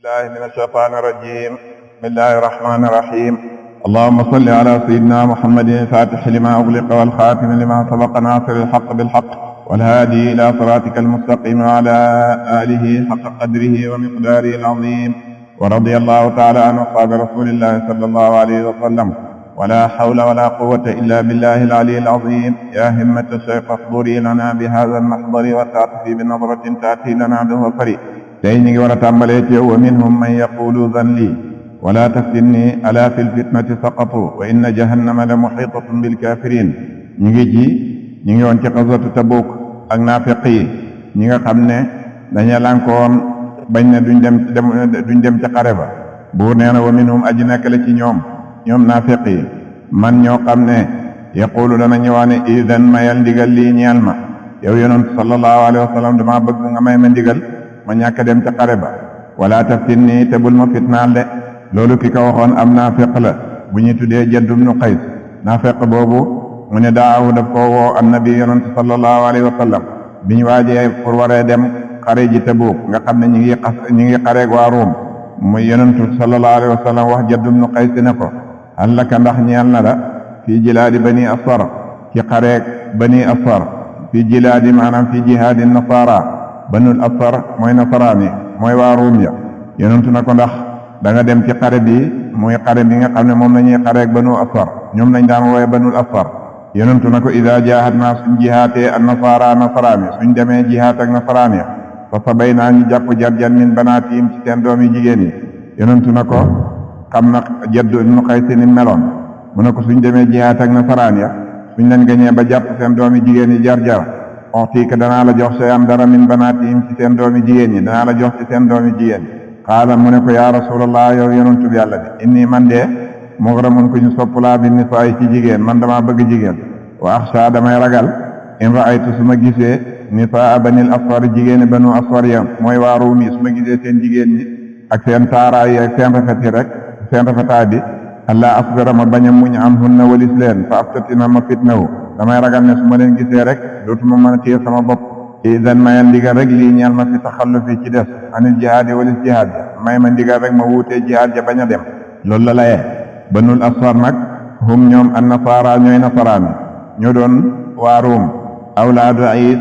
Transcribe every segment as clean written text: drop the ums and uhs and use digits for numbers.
الله من الشيطان الرجيم. بسم الله الرحمن الرحيم. اللهم صل على سيدنا محمد الفاتح لما أغلق والخاتم لما سبق ناصر الحق بالحق والهادي إلى صراطك المستقيم وعلى آله حق قدره ومقداره العظيم. ورضي الله تعالى عن أصحاب رسول الله صلى الله عليه وسلم. ولا حول ولا قوة إلا بالله العلي العظيم. يا همة الشيخ احضري لنا بهذا المحضر وتعطفي بنظرة تأتي لنا بالظفر. tey ñu ngi war a tàmbalee ci wa minhum man yaqulu zan lii wala taftinni ala fil fitnati saqatu wa inna jahannama la muhitatun bil kafirin. ñu ngi woon ci xaswatu Tabuk ak naafiq yi ñi nga xam ne dañu lànkoon bañ ne duñ dem ci xare ba. buur nee na wa minhum aji nekk la ci ñoom naafiq yi man ñoo xam ne yaqulu dana ñëwaane idan mayal ndigal lii ñeel ma yow yonent sallallahu alayhi wa sallam dama bëgg nga may ma ndigal ma ñàkk dem ca xare ba. wala taftinni te bul ma fitnaal de. loolu ki ko waxoon am naafiq la bu ñu tuddee Jadd ibnu Qays. naafiq boobu mu ne daawu daf koo woo annabi yonent sallallahu alayhi wa sallam bi ñu waajee pour waree dem xare ji Tabuk nga xam ne ñi ngi xareeg waa Ruum. muy yonentu sallallahu alayhi wa sallam wax Jadd ibnu Qays ne ko hal laka ndax ñeel na la fii jilaadi bani asfar ci xareeg bani asfar fii jilaadi maanaam fii jihaadi nasara. banul asfar mooy nasaraani mooy waa Ruum ya. yonentu na ko ndax da nga dem ci xare bi muy xare bi nga xam ne moom la ñuy xareeg banu asfar ñoom lañ daan woowe banul asfar. yonentu na ko ida jahat naa suñ jihaatee ak nasara nasaraani suñ demee jihaat ak nasaraan ya fa sabay naa ñu jàpp jarjan min banaatiim ci seen doom yi jigéen yi. yonentu na ko xam na Jadd ibnu Qays ni meloon mu ne ko suñ demee jihaat ak nasaraan ya suñ leen gañee ba jàpp seen doom yi jigéen yi jar oxtiika danaa la jox sey am dara min banaatihim ci seen doomi jigéen ñi danaa la jox ci seen doomi jigéen ñi. xaala mu ne ko yaa rasulallah yow yonentu bi yàlla bi inni man de mughramun ku ñu soppulaa bi nisaa ci jigéen man damaa bëgg jigéen. wa axsha damay ragal in ra'aytu su ma gisee nisaa banil asfar jigéeni banu asfar ya mooy waa Ruum yi su ma gisee seen jigéen ñi ak seen taaraay ak seen rafet yi rek seen rafetaay bi allah asbira ma bañ a muñ am hunna walis leen fa aftatina ma fitnawu. damay ragal ne su ma leen gisee rek dootuma mën a téye sama bopp. idan mayal ndigal rek lii ñeel ma fi taxallufi ci des anil jihaad yi walis jihaad ja may ma ndigal rek ma wuutee jihaad ja bañ a dem. loolu la layee. banul asfar nag hum ñoom an nasaara ñooy nasaraani ñoo doon waa Ruum. awlaadu Iis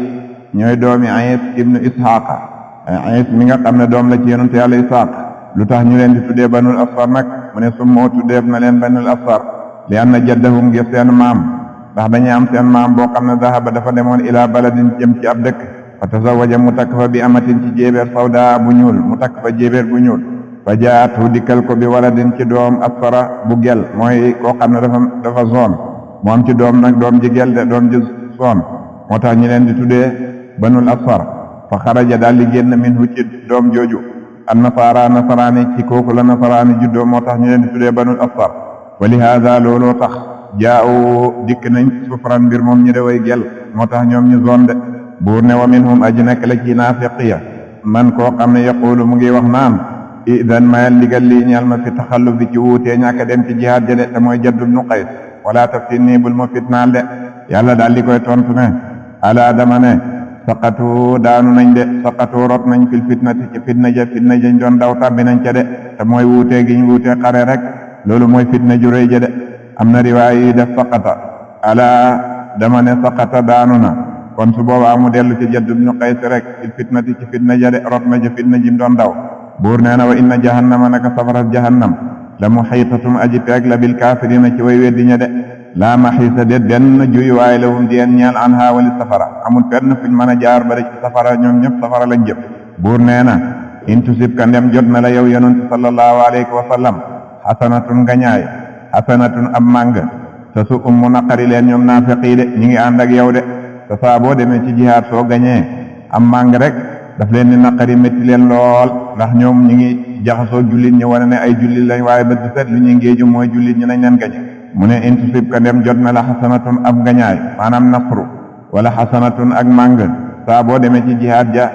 ñooy doomi Iis ibnu Isxaaqa. Iis mi nga xam ne doom la ci yonent yàlla Isxaaq. lu tax ñu leen di tuddee banul asfar nag mu ne su moo tuddeef na leen banul asfar li anna jaddahum ngir seen maam ndax dañuy am seen maam boo xam ne dahaba dafa demoon ila baladin jëm ci ab dëkk fa tazawaja mu takk fa bi amatin ci jéebéer sawda bu ñuul mu takk fa jéebéer bu ñuul fa jaatu dikkal ko bi waladin ci doom asfara bu gel mooy koo xam ne dafa zone mu am ci doom nag doom ji gel de doom ji zone moo tax ñu leen di tuddee banul asfar. fa xaraja daal di génn minhu ci doom jooju an nasaara nasaraani ci kooku la nasaraani juddoo moo tax ñu leen di tuddee banul asfar. wa li haada looloo tax jaaw dikk nañ sufran mbir moom ñu deway gel moo tax ñoom ñu zone de. buur ne wa minhum aji nekk la ci naafiqiya man koo xam ne yaqulu mu ngi wax naan idan mayal ndigal lii ñeel ma fi taxalluf bi ci wuutee ñàkk dem ci jihaad ja de te mooy Jadd ibnu Qays. wala taftinni bul ma fitnaal de. yàlla daal di koy tontu ne ala dama ne saqatu daanu nañ de saqatu rot nañ fil fitnati ci fitna jañ doon daw tàbbi nañ ca de te mooy wuutee giñ wuutee xare rek loolu mooy fitna ju rëy ja de. am na riwaay yi def saqata ala dama ne saqata daanu na kon su boobaa mu dellu ci Jadd ibnu Qays rek fil fitnati ci fitna ja de rot na ja fitna jim doon daw. buur nee na wa inna jahannama naka safarat jahannam la muhiitatum aji peeg la bil kaafirina ci way weddi ña de. laa maxiisa de benn juy waaye lahum di en ñeel an haawali safara amul fenn fuñ mën a jaar bari ci safara ñoom ñëpp safara lañ jëm. buur nee na in tusibka ndem jot na la yow yonent sallallahu alayhi wa sallam xasanatun ngañaay xasanatun am màng sa su mu naqari leen ñoom naafiqi de ñi ngi ànd ak yow de te saa boo demee ci jihaad soo gañee am màng rek daf leen di naqari métti leen lool ndax ñoom ñi ngi jaxasoo jullit ñi wane ne ay jullit lañ waaye bët bu set li ñuy ngéeju mooy jullit ñi nañ leen gañe. mu ne in tusibka ndem jot na la xasanatun ab ngañaay maanaam nasru wala xasanatun ak màng saa boo demee ci jihaad ja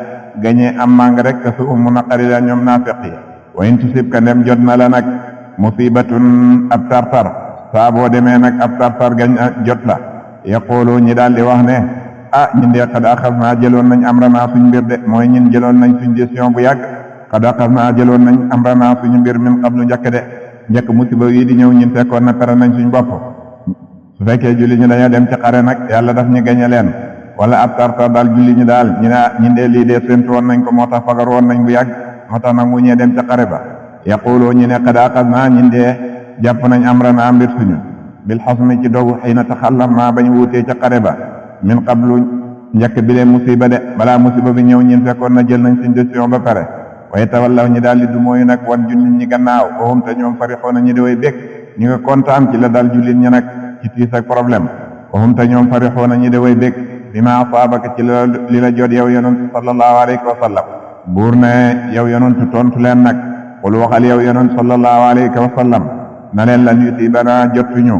gañee am màng rek te su mu naqari leen ñoom naafiqi. wa in tusibka ndem jot na la nag musibatun ab tartar saa boo demee nag ab tartar gañ jot la yaqulu ñi daal di wax ne ñun de xad axas naa jëloon nañ amranaa suñ mbir de mooy ñun jëloon nañ suñ décision bu yàgg qad aqadnaa jëloon nañ amranaa suñu mbir min qablu njëkk musiba yi di ñëw ñun fekkoon na pere nañ suñu bopp su fekkee julli ñu dañoo dem ci xare nag yàlla daf ñu gañe leen wala ab tartar daal julli ñu daal ñun dee lii dee séntu woon nañ ko moo tax fagar woon nañ bu yàgg moo tax nag mu ñee dem ci xare ba yaquloo ñu ne qad aqadnaa ñun dee jàpp nañ amranaa mbir suñu bil xasmi ci dogu xiina taxallamnaa bañ wuutee ci xare ba min qablu njëkk bi lee musiba de balaa musiba bi ñëw ñun fekkoon na jël nañ suñ décision ba pare waaye tawallaw ñi daal di du mooyu nag wan jullit ñi gannaaw waxum te ñoom farixoona ñi di way bég ñi nga kontaan ci la dal jullit ñi nag ci tiis ak problème waxum te ñoom farixoona ñi di way bég bi ma asaabaka ci li la jot yow yonent sallallahu alayhi wa sallam buur ne yow yonent tontu leen nag xul waxal yow yonent sallallahu alayhi wa sallam na leen lan yusiibanaa jotuñu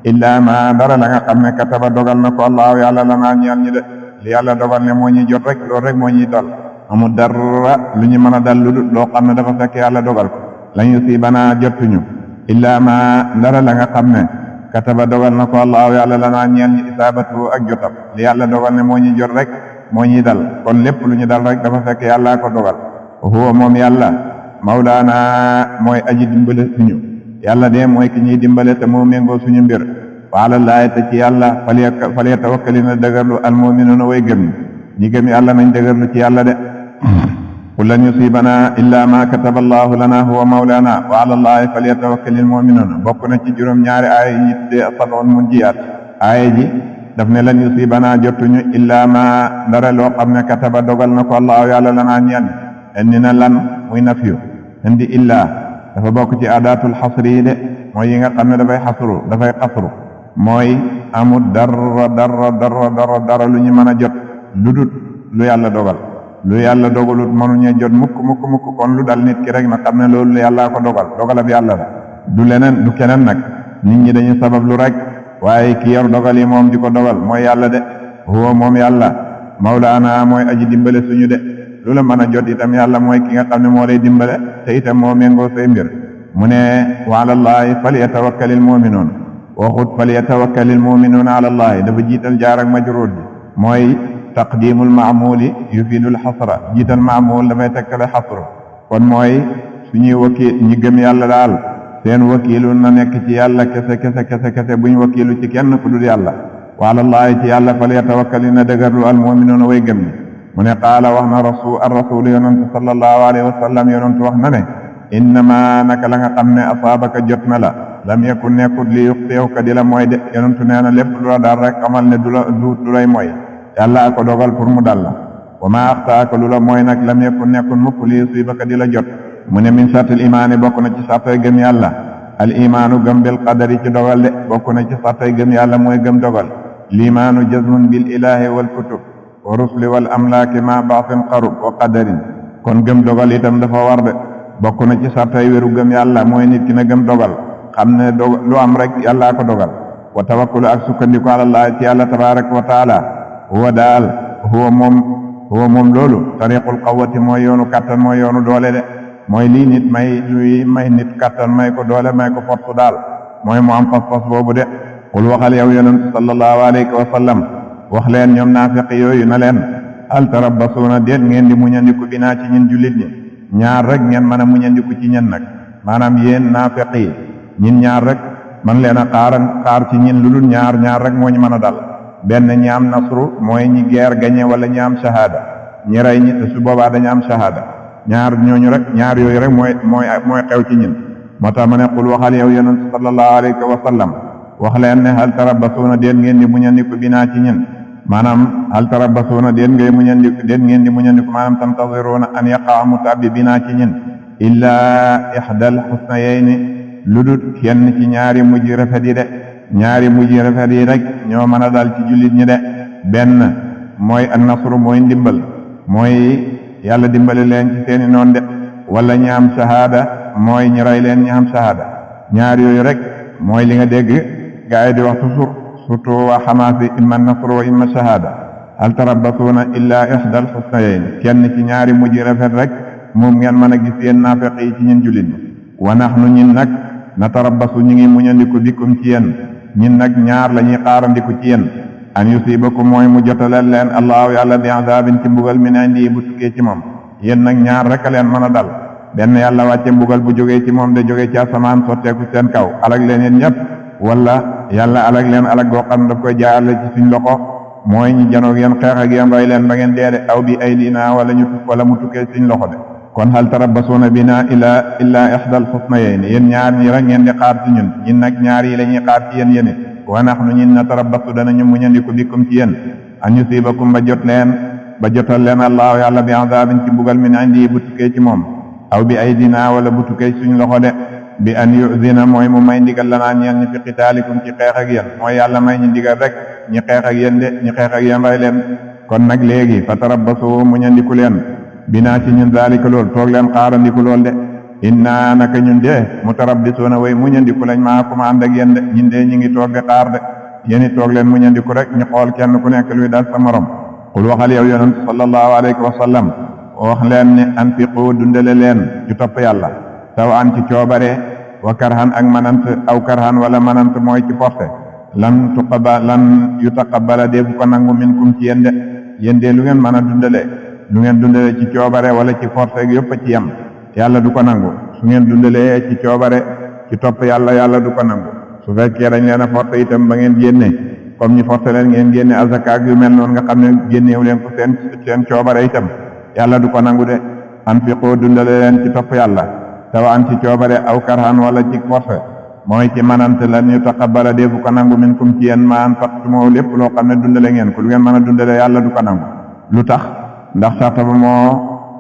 illaa ma dara la nga xam ne kataba dogal na ko allahu yàlla lanaa ñeel ñi de li yàlla dogal ne moo ñuy jot rek loolu rek moo ñuy dal amul dara lu ñu mën a dal lu dul loo xam ne dafa fekk yàlla dogal ko lan yusiibanaa jotuñu illaa ma dara la nga xam ne kataba dogal na ko allahu yàlla lanaa ñeel ñi isaabatu ak jotam li yàlla dogal ne moo ñuy jot rek moo ñuy dal kon lépp lu ñu dal rek dafa fekk yàllaa ko dogal huwa moom yàlla mawlaana mooy aji dimbale suñu yàlla de mooy ki ñuy dimbale te moo méngoo suñu mbir wa alallaahi te ci yàlla fal yatawakkalina dëgërlu almu'minuuna way gëm ñi gëm yàlla nañ dëgërlu ci yàlla de qul lan yusiibanaa illaa maa kataba allahu lana huwa mawlaana wa alallaahi fal yatawakkalil mu'minuuna bokk na ci juróom ñaari aaya yi tuddee sab'un munjiyaat aaya ji daf ne lan yusiibanaa jotuñu illaa maa dara loo xam ne kataba dogal na ko allahu yàlla lanaa ñeen indi na lan muy nafiyu indi illaa dafa bokk ci aadaatul xasri yi de mooy yi nga xam ne dafay xasru mooy amul dara lu ñu mën a jot lu dut lu yàlla dogal lu yàlla dogalut mënuñee jot mukk kon lu dal nit ki rek na xam ne loolu yàllaa ko dogalab yàlla la du leneen du keneen nag nit ñi dañu sabab lu rek waaye ki yor dogal yi moom di ko dogal mooy yàlla de huwa moom yàlla mawlaana mooy aji dimbale suñu de lu la mën a jot itam yàlla mooy ki nga xam ne moo lay dimbale te itam moo méngoo say mbir mu ne wa alallaahi falyatawakkalil mu'minuun waxut falyatawakkalil mu'minuuna alallaahi dafa jiital jaar ak majruur bi mooy taqdimul maamuli yufidul xasra jiital maamul dafay tekkale xasru kon mooy suñuy wakiil ñi gëm yàlla daal seen wakiilu na nekk ci yàlla kese buñ wakiilu ci kenn ku dul yàlla wa alallaahi ci yàlla falyatawakkalina dëgërlu al mu'minuuna way gëm ñi mu ne qaala wax na rasul yonentu sallallahu alayhi wa sallam yonentu wax na ne innama naka la nga xam ne asaabaka jot na la lam yakun nekkut li yuxti'uka di la mooy de yonentu nee na lépp lu la daal rek xamal ne du lay mooy yàlla ko dogal pour mu dal la wa ma axtaaka lu la mooy nag lam yakun nekkun mukk li yusibaka di la jot mu ne min sartil imaani bokk na ci sartay gëm yàlla al imaanu gëm bil qadari ci dogal de bokk na ci sartay gëm yàlla mooy gëm dogal limaanu jazmun bil ilahi wal kutub wa rusli wal amlaaki ma baasin qarub wa qadarin kon gëm dogal itam dafa war de bokk na ci sartay wéru gëm yàlla mooy nit ki na gëm dogal xam ne lu am rek yàllaa ko dogal wa tawakkulu ak sukkandiku àlallaahi ci yàlla tabaraka wa taala huwa moom loolu tariqul qawwati mooy yoonu kattan mooy yoonu doole de mooy lii nit may nit kattan may ko doole may ko force daal mooy mu am pas-pas boobu de qul waxal yow yonent sallallahu alayhi wa sallam wax leen ñoom naafiq yooyu na leen hal tarabbasuuna déet ngeen di muñandiku binaa ci ñun jullit ñi ñaar rek ngeen mën a muñandiku ci ñen nag maanaam yéen naafiq yi ñin ñaar rek man leen a xaar ci ñin lu dul ñaar rek moo ñu mën a dal benn ñi am nasru mooy ñi geer gañe wala ñi am shahada ñi rey ñi te su boobaa dañu am shahada ñaar yooyu rek mooy xew ci ñin moo tax ma ne qul waxal yow yonent sallallahu alayhi wa sallam wax leen ne hal tarabbasuuna déet ngeen di muñandiku binaa ci ñin maanaam hal tarabbasuuna déet ngeen di muñandiku maanaam tantaziruuna an yaqa'a mu tàbbi binaa ci ñin illaa ihdal husnayayni lu dul kenn ci ñaari mujj rafet yi de ñaari mujj rafet yi rek ñoo mën a dal ci jullit ñi de benn mooy an nasru mooy ndimbal mooy yàlla dimbali leen ci seeni noon de wala ñi am shahada mooy ñi rey leen ñi am shahada ñaar yooyu rek mooy li nga dégg gaa yi di wax toujours surtout waa Xamaas yi imma nasru wa imma shahada hal tarabbasuuna illaa ihdal husnayayn kenn ci ñaari mujj rafet rek moom ngeen mën a gis yéen naafiq yi ci ñun jullit ñi wa nahnu ñin nag natarabbasu ñu ngi muñandiku bikum ci yéen ñin nag ñaar la ñuy xaarandiku ci yéen an yusibakum mooy mu jotaleel leen allahu yàlla bi azabin ci mbugal min indi bu tukkee ci moom yéen nag ñaar rek a leen mën a dal benn yàlla wàcce mbugal bu jógee ci moom de jógee ci asamaan sotteeku seen kaw alag leen yéen ñëpp wala yàlla alag leen alag goo xam ne daf koy jaarale ci suñ loxo mooy ñu janoog yéen xeex ak yéen rey leen ba ngeen dee de aw bi aydina wala mu tukkee suñ loxo de kon hal tarabbasuuna bina illaa ihdal husnayayni yéen ñaar ñi rek ngeen di xaar ci ñun nag ñaar yi la ñuy xaar ci yéen it wa nahnu ñun natarabbasu danañu muñandiku bikum ci yéen an yusibakum ba jotal leen allahu yàlla bi azabin ci mbugal min indi bu tukkee ci moom aw bi aydina wala bu tukkee suñ loxo de bi an yuzina mooy mu may ndigal lanaa ñeen ñi fi qitaalikum ci xeex ak yéen mooy yàlla may ñu ndigal rek ñi xeex ak yéen de ñi xeex ak yéen rey leen kon nag léegi fa tarabbasu muñandiku leen binaa ci ñun zalika lool toog leen xaarandiku lool de inna naka ñun de mutarabbisuuna way muñandiku lañ maa kuma ànd ak yéen de ñun de ñi ngi toog di xaar de yéen it toog leen muñandiku rek ñu xool kenn ku nekk luy dal sa morom qul waxal yow yonent sallallahu alayhi wa sallam wax leen ne anfiqu dundale leen ci topp yàlla taw an ci coobare wa karhan ak manant aw karhan wala manant mooy ci forcé lan yutaqabbala deefu ko nangu minkum ci yéen de lu ngeen mën a dundale ci coobare wala ci forcé yëpp ci yem yàlla du ko nangu su ngeen dundalee ci coobare ci topp yàlla du ko nangu su fekkee dañ leen a forcé itam ba ngeen génne comme ñi forcé leen ngeen génne azaka ak yu mel noonu nga xam ne génneewu leen ko seen coobare itam yàlla du ko nangu de anfiqu dundale leen ci topp yàlla tawa an ci coobare aw karhan wala ci forcé mooy ci manante lan yutaqabbala deefu ko nangu minkum ci yéen ma anfaqtumoo lépp loo xam ne dundale ngeen ko lu ngeen mën a dundale yàlla du ko nangu lu tax ndax sarta ba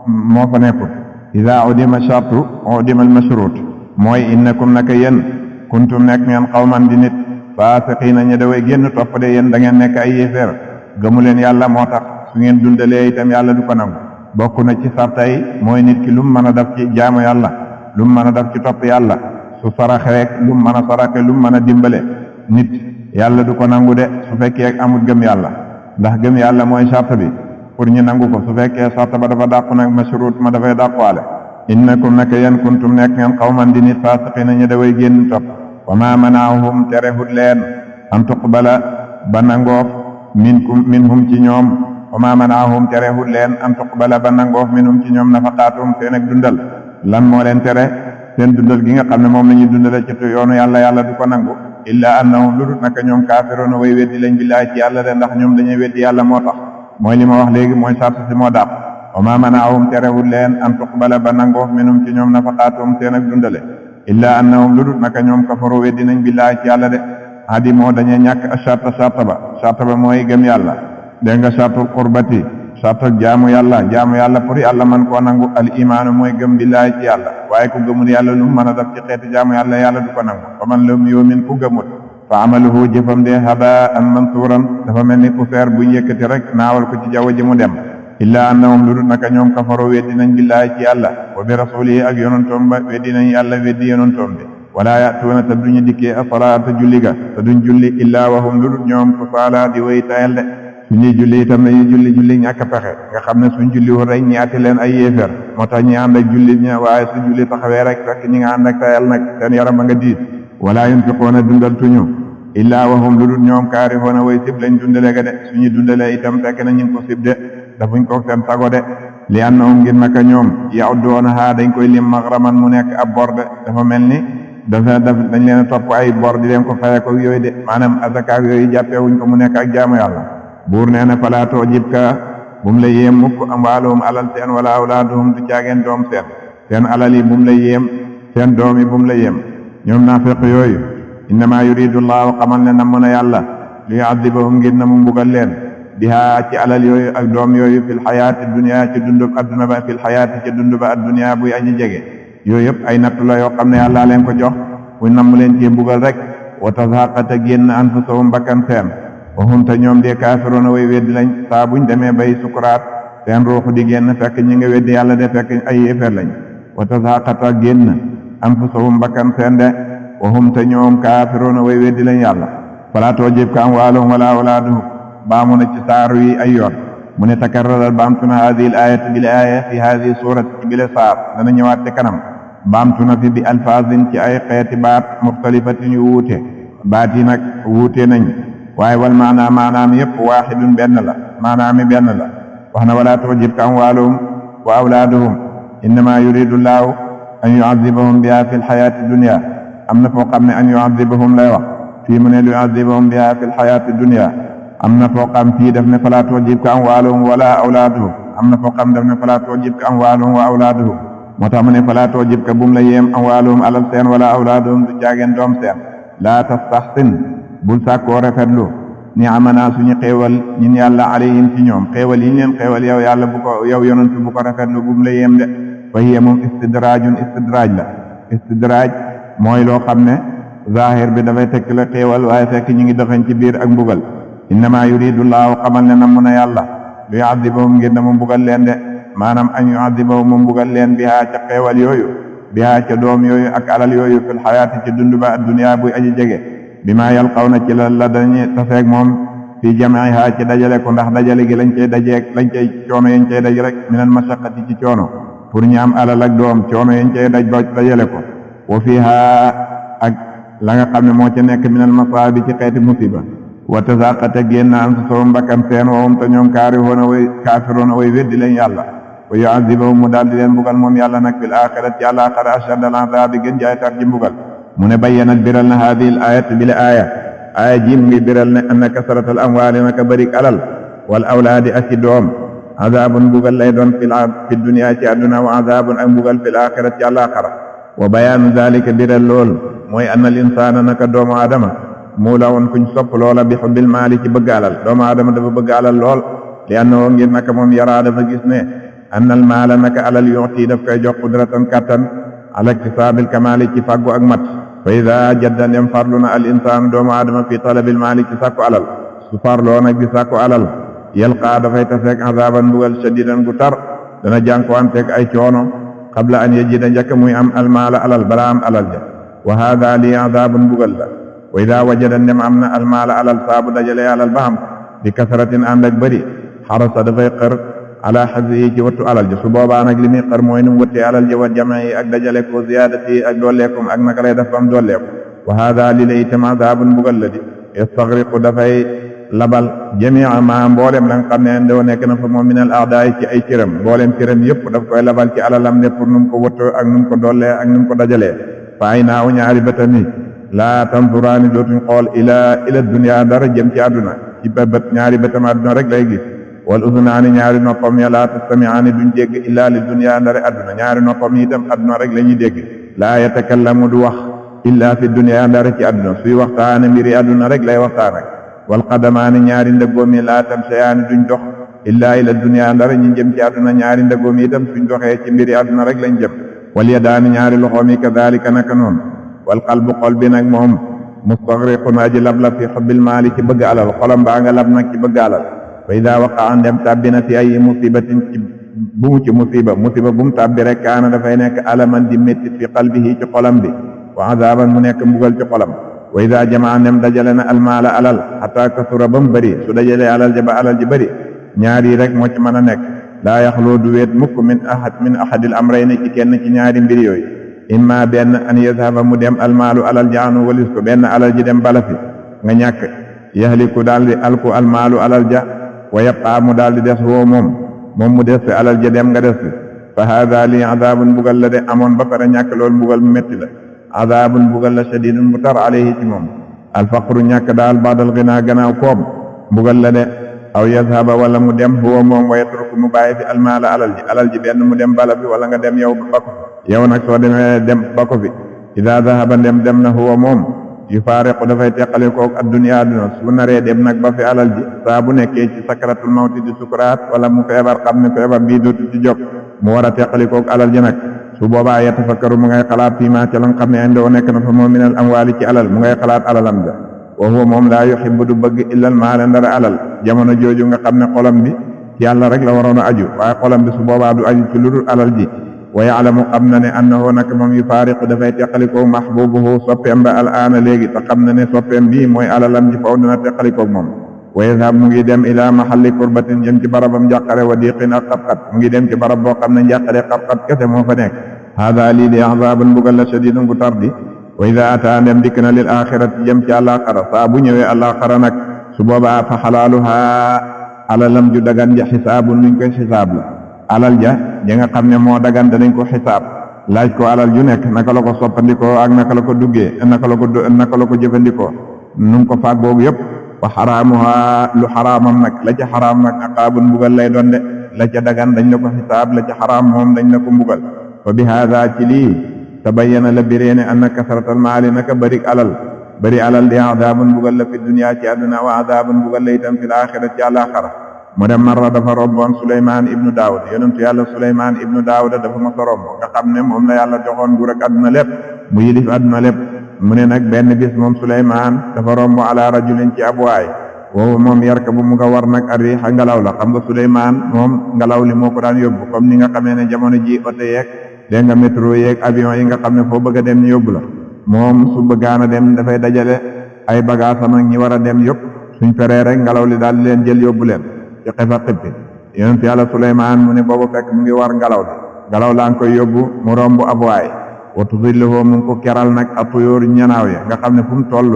moo fa nekkul ida udima shartu udima al mashrut mooy innakum naka yéen kuntum nekk ngeen xawman di nit faasiqiina ñi daway génn topp de yéen da ngeen nekk ay yéeféer gëmu leen yàlla moo tax su ngeen dundalee itam yàlla du ko nangu bokk na ci sarta yi mooy nit ki lu mu mën a def ci jaamu yàlla lu mu mën a def ci topp yàlla su saraxe rek lu mu mën a saraxe lu mu mën a dimbale nit yàlla du ko nangu de su fekkee amul gëm yàlla ndax gëm yàlla mooy sarta bi pour ñu nangu ko su fekkee sarta ba dafa dàqu nag mashrut ma dafay dàquwaale innakum naka yéen kuntum nekk ngeen xawman di nit faasiqiina ñi daway génn topp wa ma manaahum terehut leen an tuqbala ba nangoof minhum ci ñoom wa ma manaahum terehut leen an tuqbala ba nangoof minhum ci ñoom nafaqaatum seen ak dundal lan moo leen tere seen dundal gi nga xam ne moom la ñuy dundale ci yoonu yàlla du ko nangu illa annahum lu dul naka ñoom kaafiroona way weddi lañ billaahi ci yàlla de ndax ñoom dañuy weddi yàlla moo tax mooy li ma wax léegi mooy sart si moo dàq wa ma manaahum terehut leen an tuqbala ba nangoof minhum ci ñoom nafaqaatum seen ak dundale illa annahum lu dul naka ñoom kafaru weddi nañ billaahi ci yàlla de hadi moo dañuy ñàkk a sarta ba mooy gëm yàlla dégg nga sartul qurbati sartal jaamu yàlla pour yàlla man koo nangu al imaanu mooy gëm billaahi ci yàlla waaye ku gëmul yàlla lu mën a def ci xeeti jaamu yàlla du ko nangu fa man lam yu'min ku gëmul fa amaluhu jëfam de habaan mansuuran dafa mel ni poussière buñ yëkkati rek naawal ko ci jaww ji mu dem illa annahum lu dul naka ñoom kafaru weddi nañ billaahi ci yàlla wa bi rasulihi ak yonantoom ba weddi nañ yàlla weddi yonantoom bi wala ya'tuuna te duñu dikkee asalaata julli ga te duñ julli illaa wahum lu dul ñoom kusaala di way tayal de suñuy julli itam dañuy julli ñàkk pexe nga xam ne suñ julli wu rek ñi atti leen ay yéeféer moo tax ñi ànd ak julli ñi waaye su julli taxawee rek fekk ñi nga ànd ak tayal nag seen yaram a nga diis wala yunfiquuna dundal tuñu illaa wahum lu dul ñoom kaarihuuna way sib lañ dundale ga de suñu dundale itam fekk na ñu ngi ko sib de dafuñ ko seen sago de li annahum ngir naka ñoom ya'udduunahaa dañ koy lim maghraman mu nekk ab bor de dafa mel ni dañ leen topp ay bor di leen ko faye ko yooyu de maanaam azaka yooyu jàppeewuñ ko mu nekk ak jaamu yàlla buur nee na falaa tu'jibka bu mu la yéem mukk amwaaluhum alal seen wala awlaaduhum du caageen doom seen alal yi bu mu la yéem seen doom yi bu mu la yéem ñoom naafiq yooyu innamaa yuridu llaahu xamal ne namm na yàlla li yu'adhibahum ngir na mu mbugal leen bihaa ci alal yooyu ak doom yooyu fil xayaati dunya ci dundub adduna ba fil xayaati ci dund ba adduna buy aji jege yooyu yëpp ay nattu la yoo xam ne yàlla leen ko jox buñ namm leen ci mbugal rek wa tazhaqata génn anfusahum bakkan seen wa hum te ñoom de kaafiruuna way weddi lañ saa buñ demee bay sukuraat seen ruuxu di génn fekk ñi nga weddi yàlla de fekk ay yéefeer lañ wa tazhaqata génn anfusahum bakkan seen de wa hum te ñoom kaafiruuna way weddi lañ yàlla falaa tu'jibka amwaaluhum wala awlaaduhum baamu na ci saar wi ay yoon mu ne takarraral baamtu na hadihi al ayatu bil aya fi hadihi surat ci bile saar dana ñëwaat ci kanam baamtu na fi bi alfazin ci ay xeeti baat muxtalifatin yu wuute baat yi nag wuute nañ waaye wal maanaam yëpp waaxidun benn la maanaami benn la wax na wala tu'jibka amwaaluhum wa awlaaduhum innama yuridu llaahu an yu'adhibahum biha fi lxayaati dunya am na foo xam ne an yu'adhibahum lay wax fii mu ne yu'adhibahum biha fi lxayaati dunya am na foo xam fii daf ne falaa tu'jibka amwaaluhum wala awlaaduhum am na foo xam daf ne falaa tu'jibka amwaaluhum wa awlaaduhum moo tax mu ne falaa tu'jibka bum la yéem amwaaluhum alal seen wala awlaaduhum du caageen doom seen laa tastaxsin bul sàkkoo rafetlu ni amanaa suñu xéewal ñun yàlla alayhim ci ñoom xéewal yi ñu leen xéewal yow yàlla bu ko yow yonent bu ko rafetlu bum la yéem de fa hiya moom istidraaj la istidraaj mooy loo xam ne zahir bi dafay tekk la xéewal waaye fekk ñu ngi doxañ ci biir ak mbugal innama yuridu llaahu xamal ne namm na yàlla lu yu'adhibahum ngir na mu mbugal leen de maanaam an yu'adhibahum mu mbugal leen bihaa ca xéewal yooyu bihaa ca doom yooyu ak alal yooyu fil xayaati ci dund ba dunya buy aji jege bi maa yalqawna ci la dañuy taseeg moom fii jamiha ci dajale ko ndax dajale gi lañ cay coono yañ cay daj rek minal mashaqqati ci coono pour ñu am alal ak doom coono yañ cay daj ba dajale ko wa fiha ak la nga xam ne moo ca nekk minal masaabi ci xeeti musiba wa tazaqata génn am sa soo mbakkan seen wowum te ñoom kaafiroona way weddi leen yàlla wa yu'adhibahum mu daal di leen mbugal moom yàlla nag fil aaxirati ci àllaaxira ashadda al-'adaabi gën jaay tar ji mbugal mu ne bayyanat biral na haadihi al-aayat bi la aaya ji mu ngi biral ne anna kasratal amwaali naka barik alal wal awlaadi ak ci doom azaabun mbugal lay doon fi dunya ci àdduna wa azaabun ak mbugal fil aaxirati ci àllaaxira wa bayaanu zaalika biral lool mooy anna al-insaana naka doomu aadama mu la woon kuñ sopp loola bi xubbil maali ci bëgg alal doomu aadama dafa bëgg alal lool li annahu ngir naka moom yaraa dafa gis ne annal maala naka alal yu'ti daf koy jox qudratan kattan ala iktisaabil kamaali ci fàggu ak mat fa ida jadda ndem farlu na al insaanu doomu aadama fi talabil maali ci sàkku alal su farloo nag di sàkku alal yalqaa dafay taseeg azaban mbugal shadidan gu tar dana jànkuwanteeg ay coono qabla an yajida njëkk muy am almaala alal bala am alal ja wa hada li azabun mbugal la wa ida wajada ndem am na almaala alal saabu dajale alal ba xam bi kasratin ànd ak bëri xarasa dafay xër ala xasi ci wattu alal ja su boobaa nag li muy xër mooy nu mu wëttee alal ja wa jam'i ak dajale ko ziyaadati ak dooleekum ak naka lay def bam dooleeku wa hada li la itam azabun mbugal la di yastaghriqu dafay labal jamia ma mboolem la nga xam ne doo nekk na fa moom min al a'daay ci ay cëram mboolem cëram yëpp daf koy labal ci alalam ne pour nu mu ko wëttoo ak nu mu ko doolee ak nu mu ko dajalee fa ay naaw ñaari bëtami laa tanzuraani dootuñ xool ila dunya dara jëm ci àdduna ci bët ñaari bëtam àdduna rek lay gis wal uzunaani ñaari noppam ya laa tastami'aani duñ dégg illaa li dunya ndare àdduna ñaari noppam yi itam àdduna rek la ñuy dégg laa yatakallamu du wax illaa fi dunya ndare ci àdduna suy waxtaane mbiri àdduna rek lay waxtaan ak wal qadamaani ñaari ndëggoom yi laa tamshayaani duñ dox illaa ila dunya ndare ñu jëm ci àdduna ñaari ndëggoom yi itam suñ doxee ci mbiri àdduna rek lañ jëm wal yadaani ñaari loxoom yi kadhalika naka noonu wal qalbu xol bi nag moom mustaghriqun aji lab la fi hubbil maali ci bëgg alal xolam baa nga lab nag ci bëgg alal fa ida waqaa ndem tàbbi na fi ay musibatin ci bu mu ci musiba bu mu tàbbi rek kaana dafay nekk alaman di méttit fi qalbihi ci xolam bi wa azaban mu nekk mbugal ci xolam wa ida jamaa ndem dajale na almaala alal hatta kasura ba mu bëri su dajalee alal ja ba alal ji bëri ñaari rek moo ci mën a nekk laa yaxloo du weet mukk min ahadil amrayni ci kenn ci ñaari mbir yooyu imma benn an yazhaba mu dem almaalu alal ja anu walis ko benn alal ji dem bala fi nga ñàkk yahliku daal di alku almaalu alal ja wa yabqa mu daal di des woo moom mu des fi alal ja dem nga des fi fa hada li azabun mbugal la de amoon ba pare ñàkk loolu mbugal mu metti la azabun mbugal la shadidun bu tar alayhi ci moom alfaqru ñàkk daal baadal ginaa gannaaw koom mbugal la de aw yazhaba wala mu dem huwa moom wa yatruku mu bàyyi fi almaala alal ji benn mu dem bala fi wala nga dem yow ba ko yow nag soo demee dem ba ko fi ida zahaba dem na huwa moom yufaariqu dafay teqale koog adduniya adduna su naree dem nag ba fi alal ji saa bu nekkee ci sakaratul mawti di sukuraat wala mu feebar xam ne feebar bii dootu ci jóg mu war a teqali koog alal ji nag su boobaa yatafakkaru mu ngay xalaat fii maa ca la nga xam ne indoo nekk na fa moom minal amwaali ci alal mu ngay xalaat alalam ja wa huwa moom laa yuhibbu du bëgg illal maala ndara alal jamono jooju nga xam ne xolam bi ci yàlla rek la waroon a aju waaye xolam bi su boobaa du aju ci lu dul alal ji wa ya'lamu xam na ne annahu nag moom yufaariqu dafay teqalikoo mahbubuhu soppeem ba al aana léegi te xam na ne soppeem bii mooy alalam ji faw dina teqalikoo moom wa yazhab mu ngi dem ila mahalli kurbatin jëm ci barabam njàqare wa diqin ak xat-xat mu ngi dem ci barab boo xam ne njàqare xat-xat kese moo fa nekk hada lii di azabun mbugal la shadidun bu tar di wa ida ataa ndem dikk na lil axirati jëm ci àllaaxara saa bu ñëwee àllaaxara nag su boobaa fa xalaaluha alalam ju dagan ja xisaabun nuñ koy xisaab la alal ja nga xam ne moo dagan danañ ko xisaab laaj ko alal ju nekk naka la ko soppandikoo ak naka la ko duggee naka la ko jëfandikoo nu ko fàggoogu yëpp wa xaraamuha lu xaraamam nag la ca xaraam nag aqaabun mbugal lay doon de la ca dagan dañ la ko xisaab la ca xaraam moom dañ la ko mbugal fa bi haada ci lii tabayyana la bireene anna kasratal maali naka bëri alal di adaabun mbugal la fi dunya ci àdduna wa adaabun mbugal la itam fil aaxirati ci àllaaxira mu dem marra dafa romboon Suleymaan ibnu Daawud yonentu yàlla Suleymaan ibnu Daawud dafa mos a romb nga xam ne moom la yàlla joxoon nguur ak àdduna lépp mu yilif àdduna lépp mu ne nag benn bis moom Suleymaan dafa romb ala rajulin ci ab waay woowu moom yarka bu mu nga war nag arriixa ngelaw la xam nga Suleymaan moom ngelaw li moo ko daan yóbbu comme ni nga xamee ne jamono ji oto yeeg dégg nga métro yeeg avion yi nga xam ne foo bëgg a dem ñu yóbbu la moom su bëggaan a dem dafay dajale ay bagaasam ak ñi war a dem yëpp suñ feree rek ngelaw li daal leen jël yóbbu leen ci xifa xippi yonent yàlla Suleymaan mu ne boobu fekk mu ngi war ngelaw laa ngi koy yóbbu mu romb ab waay wa tudilluhu mu ngi ko keral nag a tuyóor ñanaaw ya nga xam ne fu mu toll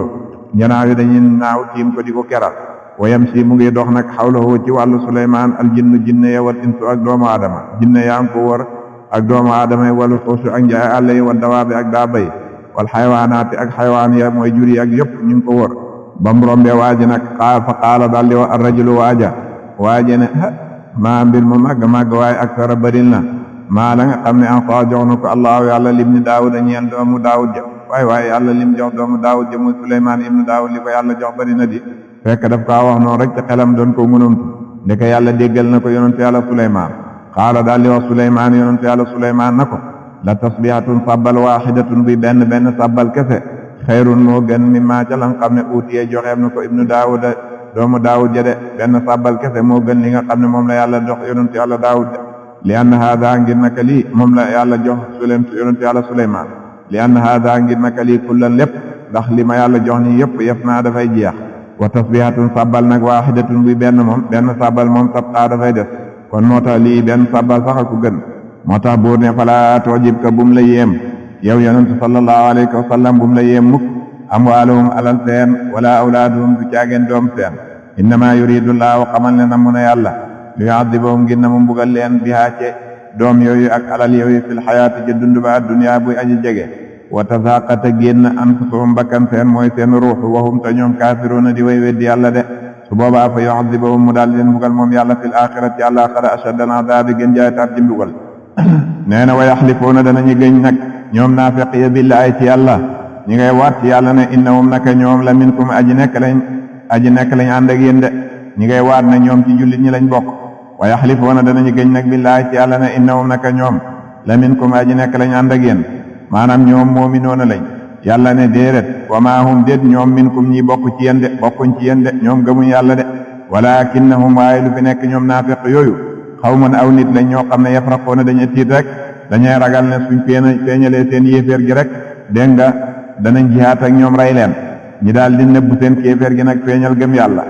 ñanaaw yi dañuy naaw tiim ko di ko keral wayam si mu ngi dox nag xawlahu ci wàllu Suleymaan al jinne ya wal insu ak doomu aadama jinne yaa ngi ko wër ak doomu aadama yi wala xuusu ak njaay àll yi wa dawaabi ak daaba yi wal xaywaanaati ak xaywaan ya mooy jur yi ak yëpp ñu ngi ko wër ba mu rombee waaji nag fa qaala daal di wax ar-rajulu waaje ne maa mbir mu màgg waaye ak sara baril na maa la nga xam ne en jox na ko allahu yàlla lim ni daawuda ñeel doomu daawud ja waaye yàlla lim jox doomu daawud ja muy Suleymaan ibnu daawud li ko yàlla jox bari na di fekk daf kaa wax noonu rek ci xelam doon ko mënumtu ndeke yàlla déggal na ko yonentu yàlla Suleymaan qaala daal di wax Suleymaan yonentu yàlla Suleymaan na ko la tasbihatun sabbal waaxidatun bi benn sabbal kese xayrun moo gën mi maa ca la nga xam ne uutiyee joxeem na ko ibnu daawuda doomu daawud ja de benn sabbal kese moo gën li nga xam ne moom la yàlla jox yonentu yàlla daawud de li anna haada ngir naka lii moom la yàlla jox yonentu yàlla Suleymaan li anna haada ngir naka lii kullan lépp ndax li ma yàlla jox ni yëpp yëf naa dafay jeex wa tasbihatun sabbal nag waaxidatun bi benn sabbal moom tabqaa dafay des kon moo tax lii benn sabbal sax a ko gën moo tax buur ne falaa tu'jibka bum la yéem yow yonentu sallallahu alayhi wa sallam bum la yéem mukk amwaaluhum alal seen wala awlaaduhum du caageen doom seen innama yuridu llaahu xamal ne na mun a yàlla li yu'adhibahum ngir na mu mbugal leen bihaa ci doom yooyu ak alal yooyu fil xayaati ja dund ba dunya buy aji jege wa tazaqata génn anfusuhum bakkan seen mooy seen ruux wahum te ñoom kaafiruuna di way weddi yàlla de su boobaa fa yu'adhibahum mu daal leen mbugal moom yàlla fil axirati àllaaxira ashaddal adaabi gën jaay tar ci mbugal nee na wa yaxlifuuna danañu gëñ nag ñoom naafiq ya billaahi ci yàlla ñi ngay waat ci yàlla ne innahum naka ñoom la minkum aji nekk lañ ànd ak yéen de ñi ngay waat ne ñoom ci jullit ñi lañ bokk wa yaxlifuuna danañu gëñ nag billaahi ci yàlla ne innahum naka ñoom la minkum aji nekk lañ ànd ak yéen maanaam ñoom mu'minuuna lañ yàlla ne déedéet wa maa hum déet ñoom minkum ñi bokkuñ ci yéen de ñoom gëmuñ yàlla de walaakinnahum waaye lu fi nekk ñoom naafiq yooyu xawmun aw nit lañ ñoo xam ne yafraquuna dañuy tiit rek dañuy ragal ne suñ feeñalee seen yéeféer gi rek dégg nga danañ jihaat ak ñoom rey leen ñi daal di nëbb seen kéeféer gi nag feeñal gëm yàlla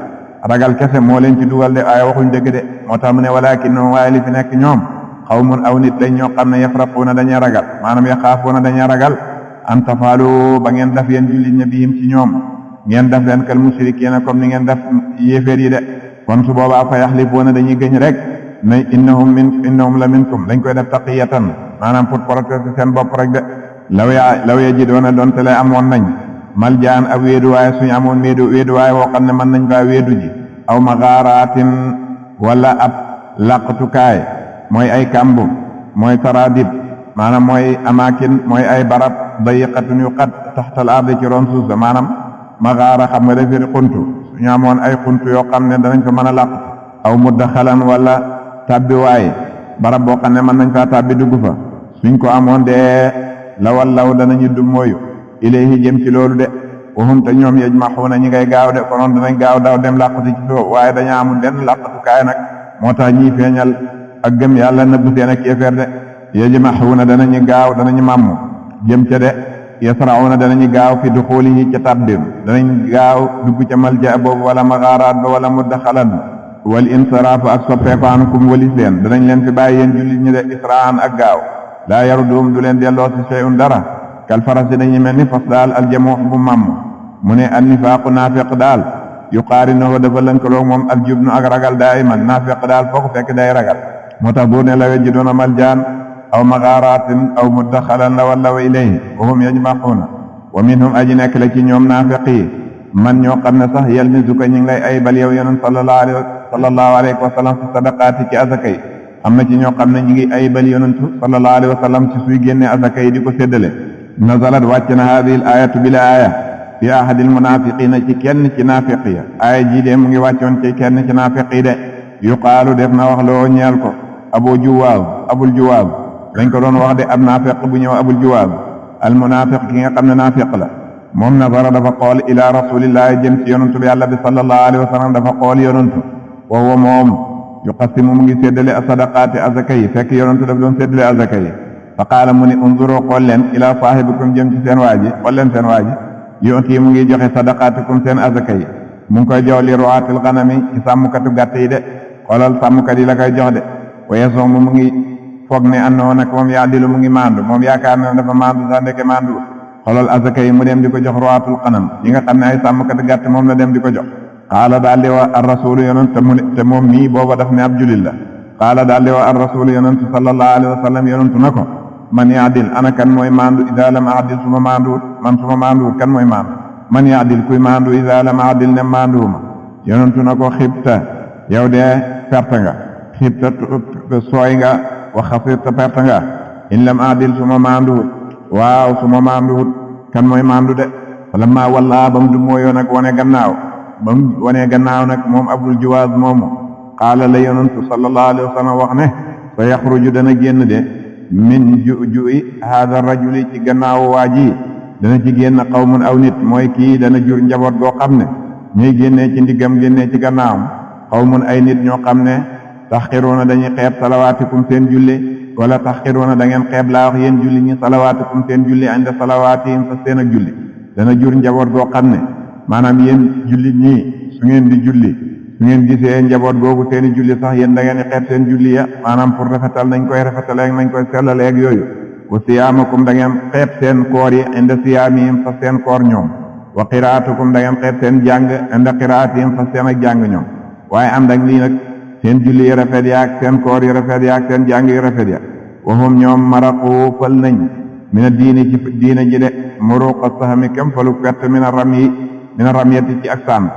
ragal kese moo leen ci dugal de ay waxuñ dëgg de moo tax mu ne walaakinnahum waaye li fi nekk ñoom xawmun aw nit lañ ñoo xam ne yafraquuna dañuy ragal maanaam yaxaafuuna dañuy ragal an tafaalu ba ngeen def yéen jullit ña bihim ci ñoom ngeen def leen kal mushrikiina comme ni ngeen def yéeféer yi de kon su boobaa fa yaxlifuuna dañuy gëñ rek ne innahum la minkum dañ koy def taqiyatan maanaam pour protéger seen bopp rek de law yajidoona doonte lay amoon nañ maljaan ab wéeduwaay suñu amoon wéeduwaay woo xam ne mën nañ faa wéedu ji aw maxaaraatin wala ab laqtukaay mooy ay kambu mooy taradib maanaam mooy amakin mooy ay barab dayiqatun yu xat taxtal ardi ci ron suuf sa maanaam maxaara xam nga defiri xuntu suñu amoon ay xuntu yoo xam ne danañ fa mën a laq aw muddaxalan wala tabbiwaay barab boo xam ne mën nañ faa tabbi dugg fa suñ ko amoon dee law danañu du mooyu ilayhi jëm ci loolu de waxum te ñoom yajmaxuuna ñi ngay gaaw de konoon danañ gaaw daw dem làqatu ci foofu waaye dañaa amul benn làqatukaay nag moo tax ñiy feeñal ak gëm yàlla nëbb seen ak kéefeer de yajmaxuuna danañu gaaw danañu màmm jëm ca de yasrauna danañu gaaw fi duxulihi ca tabbim danañ gaaw dugg ca malja boobu wala maxaaraat ba wala muddaxalan wal insiraafu ak soppeeku ankum walis leen danañ leen fi bàyyi yéen jullit ñi de israan ak gaaw laa yaruduhum du leen delloo si shay'un dara kal farasi dañuy mel ni fas daal aljamuux bu màmm mu ne an nifaaqu naafiq daal yuqaarinuhu dafa lënkaloo moom aljubnu ak ragal daa'iman naafiq daal foo ko fekk day ragal moo tax buur ne la yajiduuna maljaan aw magaaraatin aw muddaxalan la wallaw ilayhi wa hum yajmaxuuna wa minhum aji nekk la ci ñoom naafiq yi man ñoo xam ne sax yalmizuka ñu ngi lay aybal yow yonent sallallahu alayhi wa sallam fi sadaqaati ci azaka yi am na ci ñoo xam ne ñu ngi aybal yonent sallallahu alayhi wa sallam ci suy génne azaka yi di ko séddale nazalat wàcc na haadihi al ayatu bi la aaya fi ahadil munaafiqiina ci kenn ci naafiq ya aaya jii de mu ngi wàccoon ci kenn ci naafiq yi de yuqaalu def na wax loo ñeel ko abul juwaab dañ ko doon wax de ab naafiq bu ñëw abul juwaab al munaafiq ki nga xam ne naafiq la moom nazara dafa xool ila rasulillahi jëm ci yonantu bi yàlla bi sallallahu alayhi wa sallam dafa xool yonantu wa huwa moom yuqassimu mu ngi séddale asadaqaati azaka yi fekk yonantu daf doon séddale azaka yi fa qaala mu ni unzuru xool leen ila saahibikum jëm ci seen waa ji xool leen seen waa ji yonti mu ngi joxe sadaqaatikum seen azaka yi mu ngi koy jox li ruwaatil ganami ci sàmmkatu gàtt yi de xoolal sàmmkat yi la koy jox de wa yasoomu mu ngi foog ne annoo nag moom yaadilu mu ngi maandu moom yaakaar na dafa maandu sax ndeke maandu xoolal azaka yi mu dem di ko jox ruwaatul ganam yi nga xam ne ay sàmmkatu gàtt moom la dem di ko jox qaala daal di wa ar rasulu yonent te moom mii booba daf ne ab julit la qaala daal di wa ar rasulu yonent sallallahu alayhi wa sallam yonentu na ko man yaadil ana kan mooy maandu ida lam aadil suma maanduwut kan mooy maandu man yaadil kuy maandu ida lam aadil ne maanduwuma yonentu na ko xibta yow de perte nga xibta sooy nga wa xasirta perte nga in lam aadil suma maanduwut waaw suma maanduwut kan mooy maandu de falamma walla ba mu du mooyoo nag wane gannaaw nag moom abul juwaaz moomu qaala la yonentu sallallahu alayhi wa sallam wax ne fa yaxruju dana génn de min ju'i hada rajuli ci gannaaw waa ji dana ci génn qawmun aw nit mooy kii dana jur njaboot goo xam ne ñuy génnee ci ndiggam génnee ci gannaawam qawmun ay nit ñoo xam ne taxqiruuna dañuy xeeb salawaatikum seen julli wala taxqiruuna da ngeen xeeb laa wax yéen julli ñi salawaatikum seen julli inda salawaatihim fa seen ak julli dana jur njaboot goo xam ne maanaam yéen julli ñii su ngeen di julli su ngeen gisee njaboot googu seeni julli sax yéen da ngeen di xeeb seen julli ya maanaam pour rafetal nañ koy rafetaleeg nañ koy sellaleeg yooyu wa siyaamakum da ngeen xeeb seen koor yi inda siyaamihim fa seen koor ñoom wa qiraatukum da ngeen xeeb seen jàng inda qiraatihim fa seen ak jàng ñoom waaye ànd ak lii nag seen julli yi rafet ya ak seen koor yi rafet ya ak seen jàng yi rafet ya wa hum ñoom maraqu fal nañ mina diini ci diina ji de muruqa sahmi kam falu perte mina ramyati ci ak sànn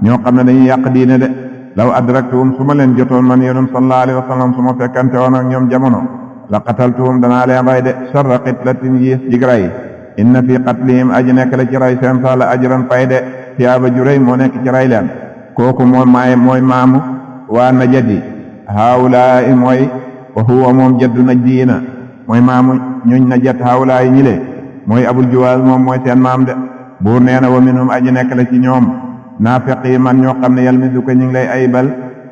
ñoo xam ne dañuy yàq diine de law adraktuhum su ma leen jotoon man yonent sallallahu alayhi wa sallam su ma fekkante woon ak ñoom jamono la qataltuhum danaa leen rey de sharra qitlatin yiis jig ray inna fi qatlihim aji nekk la ci ray seen sa la ajran pay de tiyaaba ju rëy moo nekk ci ray leen kooku mooy maamu waa najadi haawulaa'i mooy wa huwa moom jaddu najdiina mooy maamu ñuñ najat haawulaa'i ñile mooy abul juwaaz moom mooy seen maam de buur nee na wa minhum aji nekk la ci ñoom naafiq yi man ñoo xam ne yalmizuka ñu ngi lay aybal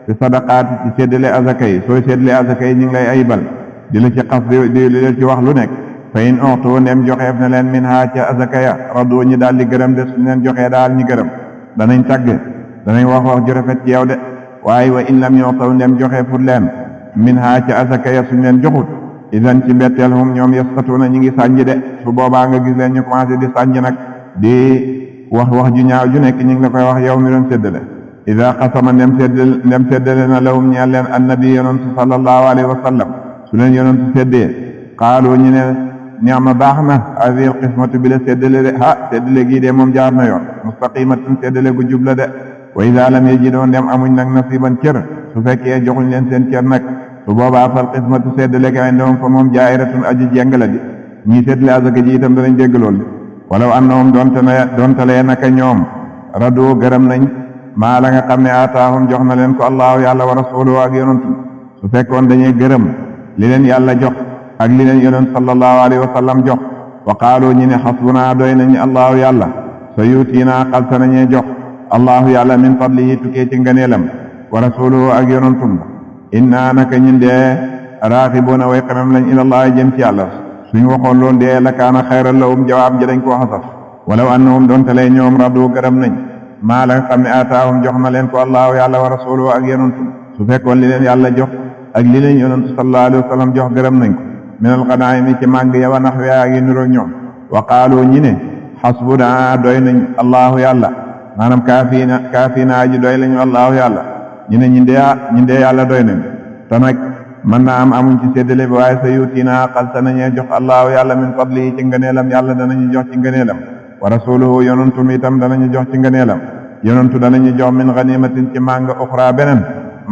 ci sadaqaati ci séddale azaka yi sooy séddale azaka yi ñu ngi lay aybal di la ci xas di la ci wax lu nekk fa in utu ndem joxeef na leen min ha ca azaka ya radu ñi daal di gërëm de suñ leen joxee daal ñi gërëm danañ tagg danañ wax ju rafet ci yow de waaye wa in lam yu'taw ndem joxeefut leen min ha ca azaka ya suñ leen joxut idan ci mbetteel hum ñoom yasxatuuna ñi ngi sànj de su boobaa nga gis leen ñu commencé di sànj nag di wax ju ñaaw ju nekk ñu ngi la koy wax yow mi doon séddale ida xasama ndem séddale na lahum ñeel leen annabi yonentu sallallahu alayhi wa sallam su leen yonentu séddee qaalu ñu ne ni'ma baax na hadhihi alqismatu bi la séddale de séddale gii de moom jaar na yoon mustaqimatun séddale gu jubla de wa ida lam yajidoo ndem amuñ nag nasiban cër su fekkee joxuñ leen seen cër nag su boobaa fal qismatu séddale ga indahum fa moom jaa'iratun aji jeng la di ñii séddale azaka ji itam danañ dégg loolu walaw annahum doontalee naka ñoom radu gërëm nañ maa la nga xam ne aataahum jox na leen ko allahu yàlla wa rasuluhu ak yonentu su fekkoon dañuy gërëm li leen yàlla jox ak li leen yonent sallallahu alayhi wa sallam jox wa qaalu ñi ne xasbunaa doy nañu allahu yàlla sa yuutiinaa xalsa nañee jox allahu yàlla min fadlihi tukkee ci ngëneelam wa rasuluhu ak yonentum inna naka ñun dee raaxibuuna way xemem lañ ilallahi jëm ci yàlla suñ waxoon loolu dee la kaana xayran lahum jawaab ji dañ koo xasaf walaw annahum doontalee ñoom radu gërëm nañ maa la nga xam ne aataahum jox na leen ko allahu yàlla wa rasuluhu ak yonentu su fekkoon li leen yàlla jox ak li leen yonentu sallallahu alayhi wa sallam jox gërëm nañ ko min alxanaa'imi ci màgg ya wa naxwihaa ak yi niroog ñoom wa qaalu ñi ne xasbunaa doy nañ allahu yàlla maanaam kaafiina ji doy lañu allahu yàlla ñu ne ñi dee yàlla doy nañ te nag mën naa am amuñ ci séddale bi waaye sa yuutinaa xalta nañu jox allahu yàlla min fadli ci ngëneelam yàlla danañu jox ci ngëneelam wa rasuluhu yonantum itam danañu jox ci ngëneelam yonantu danañu jox min ganimatin ci màng uxra beneen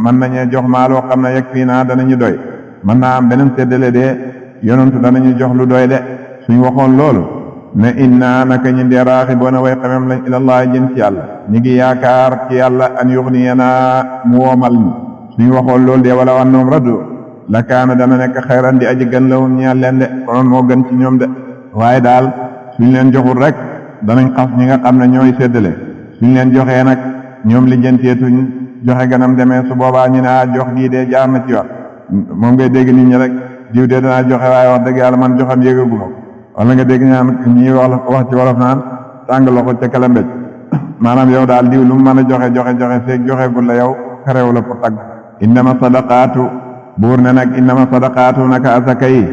mën nañu jox maaloo xam ne yeg fii naa danañu doy mën naa am beneen séddale de yonantu danañu jox lu doy de suñ waxoon loolu ne inna naka ñi dee raaxiboona way xamem lañ ilallaah jëm ci yàlla ñi ngi yaakaar ci yàlla an yuxniyanaa mu woomal ñu suñ waxoon loolu de wala wannoom raddu la kaana dana nekk xayran di aji gën lawum ñeel leen de konoon moo gën ci ñoom de waaye daal suñ leen joxul rek danañ xas ñi nga xam ne ñooy séddale suñ leen joxee nag ñoom lijjanteetuñ joxe ganam demee su boobaa ñu ne jox gii de jaar na ci yoon moom ngay dégg nit ñi rek diw de danaa joxe waaye wax dëgg yàlla man joxam yéegaguma ko wala nga dégg ñaan ñi wax ci wolof naan tàng loxo ca kala mbéj maanaam yow daal diw lu mu mën a joxe feeg joxe gul la yow xarew la pour tagg innama sadaqaatu buur ne nag innama sadaqaatu naka asaka yi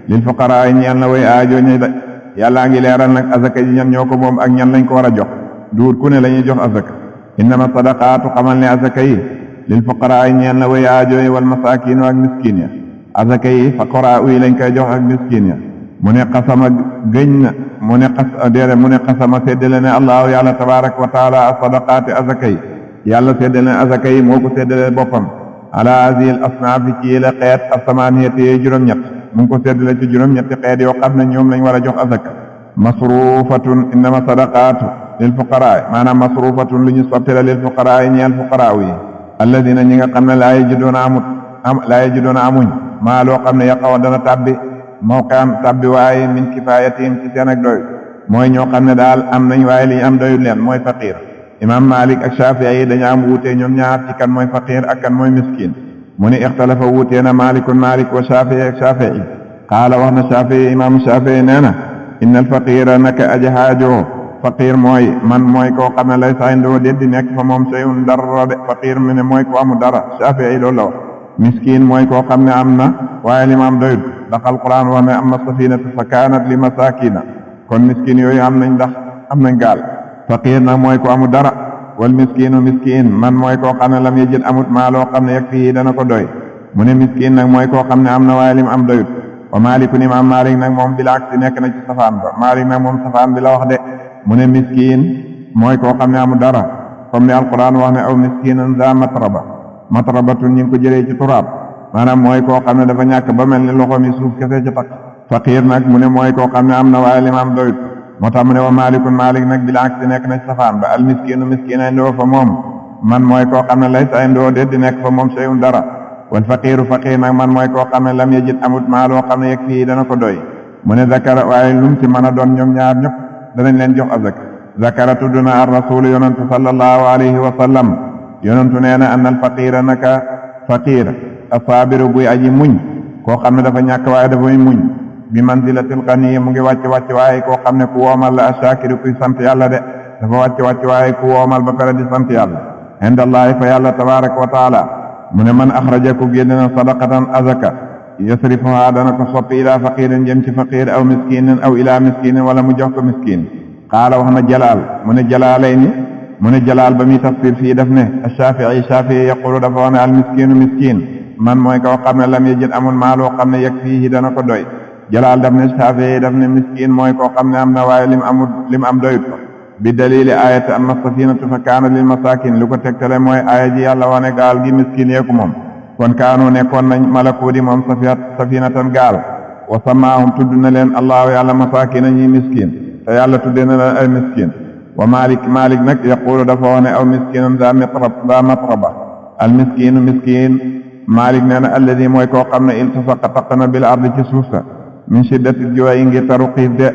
lil fuqaraa yi ñeel na way aajo ñi yàllaa ngi leeral nag asaka yi ñan ñoo ko moom ak ñan lañ ko war a jox duur ku ne la ñuy jox asaka innama sadaqaatu xamal ne asaka yi lil fuqaraa yi ñeel na way aajo yi wal masaakiin ak miskiin ya asaka yi fuqaraa yi lañ koy jox ak miskiin ya mu ne xasama gëñ na mu ne xasama séddale ne allahu yàlla tabaaraka wa taala as-sadaqaati asaka yi yàlla séddale ne asaka yi moo ko séddale boppam ala haazihil asnaafi ci la xeet as-samaaniyati yi juróom-ñett mu ngi ko séddale ci juróom-ñetti xeet yoo xam ne ñoom lañ war a jox asaka masruufatun innama sadaqaatu lil fuqaraa maanaam masruufatun lu ñu sotti la lil fuqaraa yi ñeel fuqaraa yi alladina ñi nga xam ne laa yajiduuna amuñ maa loo xam ne yaqaw dana tàbbi mawqaan tàbbi waaye min kifaayatihim ci seen ak doy mooy ñoo xam ne daal am nañ waaye li ñu am doyul leen mooy faqiir imam Malik ak Shaafi'i yi dañu am wuute ñoom ñaar ci kan mooy faqiir ak kan mooy miskin mu ne ixtalafa wuutee na Malik wa Shaafi'i ak Shaafi'i qaala wax na Shaafi'i imam Shaafi'i nee na inna al faqiira naka aji haajoo faqiir mooy koo xam ne lay sa indoo di nekk fa moom shay'un dara de faqiir mu ne mooy ko amu dara Shaafi'i loolu la wax miskin mooy koo xam ne am na waaye li ma am doyut ndax alquran wax ne amma safinatu fa kaanat li masakina kon miskin yooyu am nañ gaal faqiir nag mooy ko amu dara wal miskinu miskin mooy koo xam ne lam yajid amut maa loo xam ne yeg fii dana ko doy mu ne miskin nag mooy koo xam ne am na waaye li mu am doyut wa malikun imam Malik nag moom bilaak si nekk na ci safaan ba Malik nag moom safaan bi la wax de mu ne miskin mooy koo xam ne amu dara comme ni alquran wax ne aw miskinun za matrabatun ñu ngi ko jëlee ci turaab maanaam mooy koo xam ne dafa ñàkk ba mel ni loxo mi suuf kese ci takk faqiir nag mu ne mooy koo xam ne am na waaye li ma am doyut moo tax mu ne wa malikun Malik nag bilaak si nekk na ci safaan ba al miskinu miskin ay ndoo fa moom mooy koo xam ne lay sa ay ndoo de di nekk fa moom shay'un dara wal faqiiru faqiir nag mooy koo xam ne lam yajid amut maa loo xam ne yeg fii dana ko doy mu ne zakara waaye lum ci mën a doon ñoom ñaar ñëpp danañ leen jox azaka zakara tudd na ar rasul yonantu sallallahu alayhi wa sallam yonantu nee na an al faqiira naka faqiir asaabiru buy aji muñ koo xam ne dafa ñàkk waaye dafay muñ bi manzilatil ghani mu ngi wàcc waaye koo xam ne ku woomal la ashakiru kuy sant yàlla de dafa wàcc waaye ku woomal ba pare di sant yàlla indallahi fa yàlla tabaraka wa taala mu ne man axraja ku génne na sadaqatan azaka yasrifuha dana ko soppi ila faqirin jëm ci faqir aw miskinin aw ila miskinin wala mu jox ko miskin qaala wax na jalaal mu ne jalaalayni mu ne jalaal ba muy tafsir fii daf ne Shaafi'i yaqulu dafa wax ne al miskinu miskin mooy koo xam ne lam yajid amul maa loo xam ne yeg fii dana ko doy jalaal daf ne Shaafi'i daf ne miskin mooy koo xam ne am na waaye lim am doyut ko bi dalili ayati amma safinatu fa kaana lil masakin lu ko tegtale mooy aaya ji yàlla wane gaal gi miskin yeeku moom kon kaanu nekkoon nañ malakuudi moom safinatan gaal wa samaahum tudd na leen allahu yàlla masakina ñi miskin te yàlla tudde na leen ay miskin wa Malik nag yaqulu dafa wax ne aw miskinun za matraba al miskinu miskin Malik nee na alladi mooy koo xam ne iltasaqa taq na bil ardi ci suuf sa min shiddati jooyi ngir taru xiif de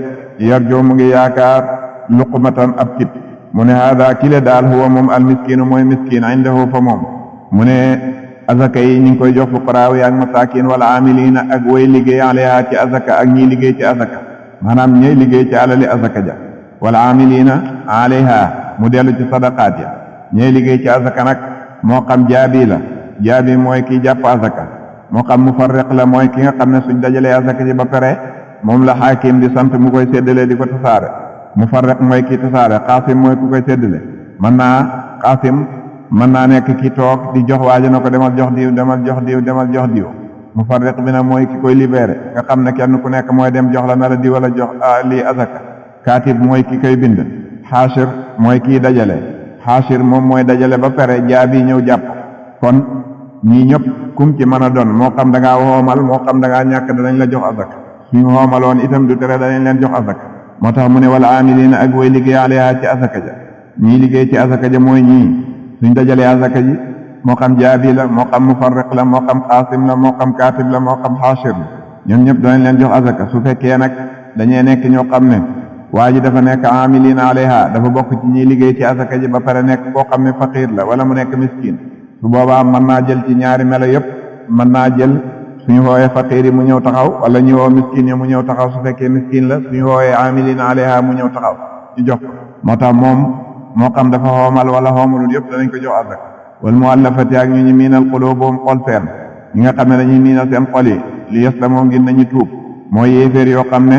yarjoo mu ngi yaakaar luqmatan ab kit mu ne hada kile daal huwa moom al miskinu mooy miskin indahu fa moom mu ne azaka yi ñu ngi koy jox fuqaraaw yi ak masakin wala amilina ak way liggéey alayha ci azaka ak ñiy liggéey ci azaka maanaam ñooy liggéey ci alali azaka ja wala amilina alayha mu dellu ci sadaqaat ya ñooy liggéey ci azaka nag moo xam jaabi mooy kii jàpp azaka moo xam mufarriq la mooy ki nga xam ne suñ dajalee azaka ji ba pare moom la xaakim di sant mu koy séddale di ko tasaare mufarriq mooy kii tasaare xaasim mooy ku koy séddale xaasim mën naa nekk ki toog di jox waaji na ko demal jox diw mufarriq bi nag mooy ki koy libéré nga xam ne kenn ku nekk mooy dem jox la na la di wala jox lii azaka kaatib mooy ki koy bind xaashir mooy kii dajale xaashir moom mooy dajale ba pare jaabi ñëw jàpp kon ñii ñëpp kum ci mën a doon moo xam da ngaa xoomal moo xam da ngaa ñàkk danañ la jox azaka suñu xoomaloon itam du tere danañ leen jox azaka moo tax mu ne wala amilina ak way liggéey alayha ci azaka ja ñii liggéey ci azaka ja mooy ñii suñ dajalee azaka ji moo xam jaabi la moo xam mufarriq la moo xam xaasim la moo xam kaatib la moo xam xaashir la ñoom ñëpp danañ leen jox azaka su fekkee nag dañee nekk ñoo xam ne waa ji dafa nekk amilina alayha dafa bokk ci ñiy liggéey ci azaka ji ba pare nekk koo xam ne faqiir la wala mu nekk miskin su boobaa mën naa jël ci ñaari melo yëpp mën naa jël suñu wooyee faqiir yi mu ñëw taxaw wala ñu woo miskin yi mu ñëw taxaw su fekkee miskin la suñu wooyee amilina alayha mu ñëw taxaw ñu jox moo tax moom moo xam dafa xoomal wala xoomalul yëpp danañ ko jox azaka wal muallafati ak ñu miinal qulubuhum xol seen ñi nga xam ne dañuy miinal seen xol yi li yaslamoo ngir nañu tuub mooy yéeféer yoo xam ne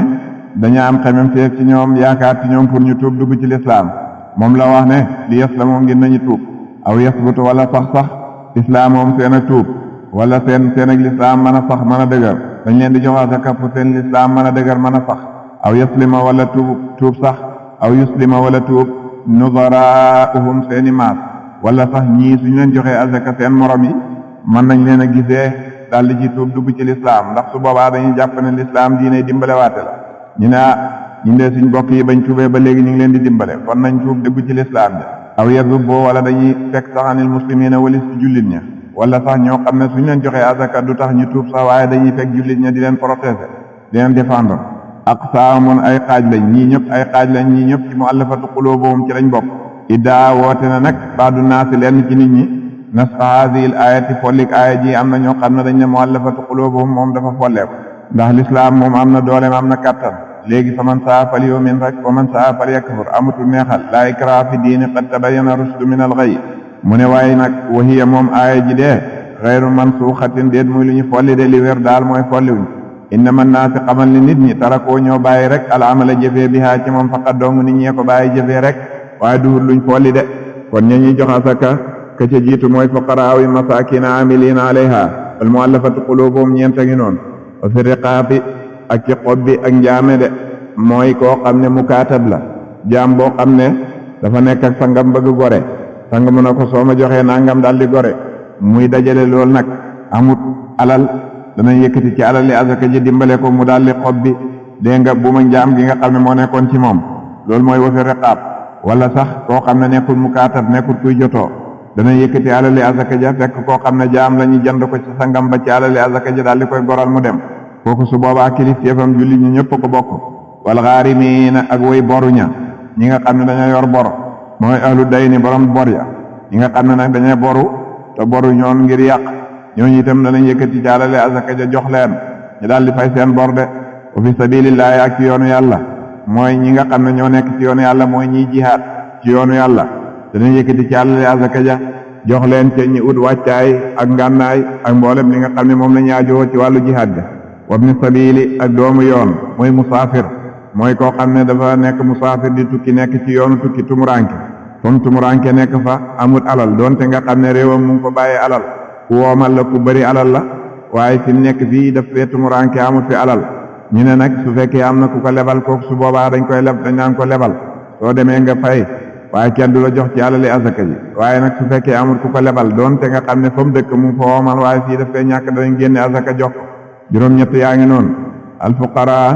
dañu am xemem teef ci ñoom yaakaar ci ñoom pour ñu tuub dugg ci lislaam moom la wax ne li yaslamoo ngir nañu tuub aw yasbutu wala sax islaam moom seen ak tuub wala seen ak lislaam mën a sax mën a dëgër dañ leen di jox azaka pour seen lislaam mën a dëgër mën a sax aw yaslima wala tuub sax aw yuslima wala tuub nuzaraahum seeni maas wala sax ñii suñu leen joxee azaka seen morom yi mën nañ leen a gisee daal di ci tuub dugg ci lislaam ndax su boobaa dañuy jàpp ne lislaam diine dimbalewaate la ñu ne ñu dee suñ bokk yi bañ tuubee ba léegi ñu ngi leen di dimbale kon nañ tuub dugg ci lislaam bi aw yazubbo wala dañuy fekk sax anil muslimina wali si jullit ña wala sax ñoo xam ne suñu leen joxee azaka du tax ñu tuub sax waaye dañuy fekk jullit ña di leen protéger di leen défendre ak saamoon ay xaaj lañ ñii ñëpp ay xaaj lañ ñii ñëpp ci muallafatu qulubuhum ci lañ bokk iddaa woote na nag baadu naasi leen ci nit ñi nasxa haadihi l ayati follik aaya ji am na ñoo xam ne dañ ne muallafatu qulubuhum moom dafa folleeku ndax lislaam moom am na dooleem am na kattan léegi fa man saa fal yu'min rek wa man saa fal yakfur amutu neexal laa ikraha fi diini qad tabayyana rushdu min al ghayy mu ne waaye nag wa hiya moom aaya ji dee ghayru mansuuxatin déet muy lu ñu folli de li wér daal mooy folliwuñ innama naasi xamal ni nit ñi tarakoo ñoo bàyyi rek al amala jëfee bihaa ci moom faqat dong nit ñee ko bàyyi jëfee rek waaye duhul luñ folli de kon ña ñuy jox asaka ka ca jiitu mooy fuqaraa yi masaakiina amiliina alayha wal muallafatu quluubuhum ñeenta ngi noonu wa fi riqaabi ak ci xob bi ak njaame de mooy koo xam ne mukaatab la jaam boo xam ne dafa nekk ak sangam bëgg gore sang mu ne ko soo ma joxee nangam daal di gore muy dajale lool nag amut alal danañ yëkkati ci alal li azaka ji dimbale ko mu daal di xob bi dégg nga bu ma njaam gi nga xam ne moo nekkoon ci moom loolu mooy wa fi riqaab wala sax koo xam ne nekkul mukaatab nekkul kuy jotoo danañ yëkkati alal li azaka ja fekk koo xam ne jaam la ñu jënd ko ci sangam ba ci alal li azaka ji daal di koy goral mu dem kooku su boobaa kilifteefam jullit ñi ñëpp ko bokk wal ghaarimiina ak way boru ña ñi nga xam ne dañoo yor bor mooy ahlu dayni borom bor ya ñi nga xam ne nag dañoo boru te boru ñoon ngir yàq ñooñu itam danañ yëkkati ci alal li azaka ja jox leen ñu daal di fay seen bor de wa fi sabilillahi ak ci yoonu yàlla mooy ñi nga xam ne ñoo nekk ci yoonu yàlla mooy ñiy jihaad ci yoonu yàlla danañ yëkkati ci alal li azaka ja jox leen ca ñi ut wàccaay ak ngànnaay ak mboolem li nga xam ne moom la ñu aajowoo ci wàllu jihaad ja wabni sabili ak doomu yoon mooy musaafir mooy koo xam ne dafa nekk musaafir di tukki nekk ci yoonu tukki tumuranke comme tumuranke nekk fa amut alal doonte nga xam ne réewam mu ngi ko bàyyee alal ku woomal la ku bëri alal la waaye fi nekk fii daf fee tumuranke amut fi alal ñu ne nag su fekkee am na ku ko lebal kooku su boobaa dañ naan ko lebal soo demee nga fay waaye kenn du la jox ci alali azaka ji waaye nag su fekkee amut ku ko lebal doonte nga xam ne fa mu dëkk mu ngi fa woomal waaye fii daf fee ñàkk dañ génne azaka jox juróom-ñett yaa ngi noonu alfuqaraa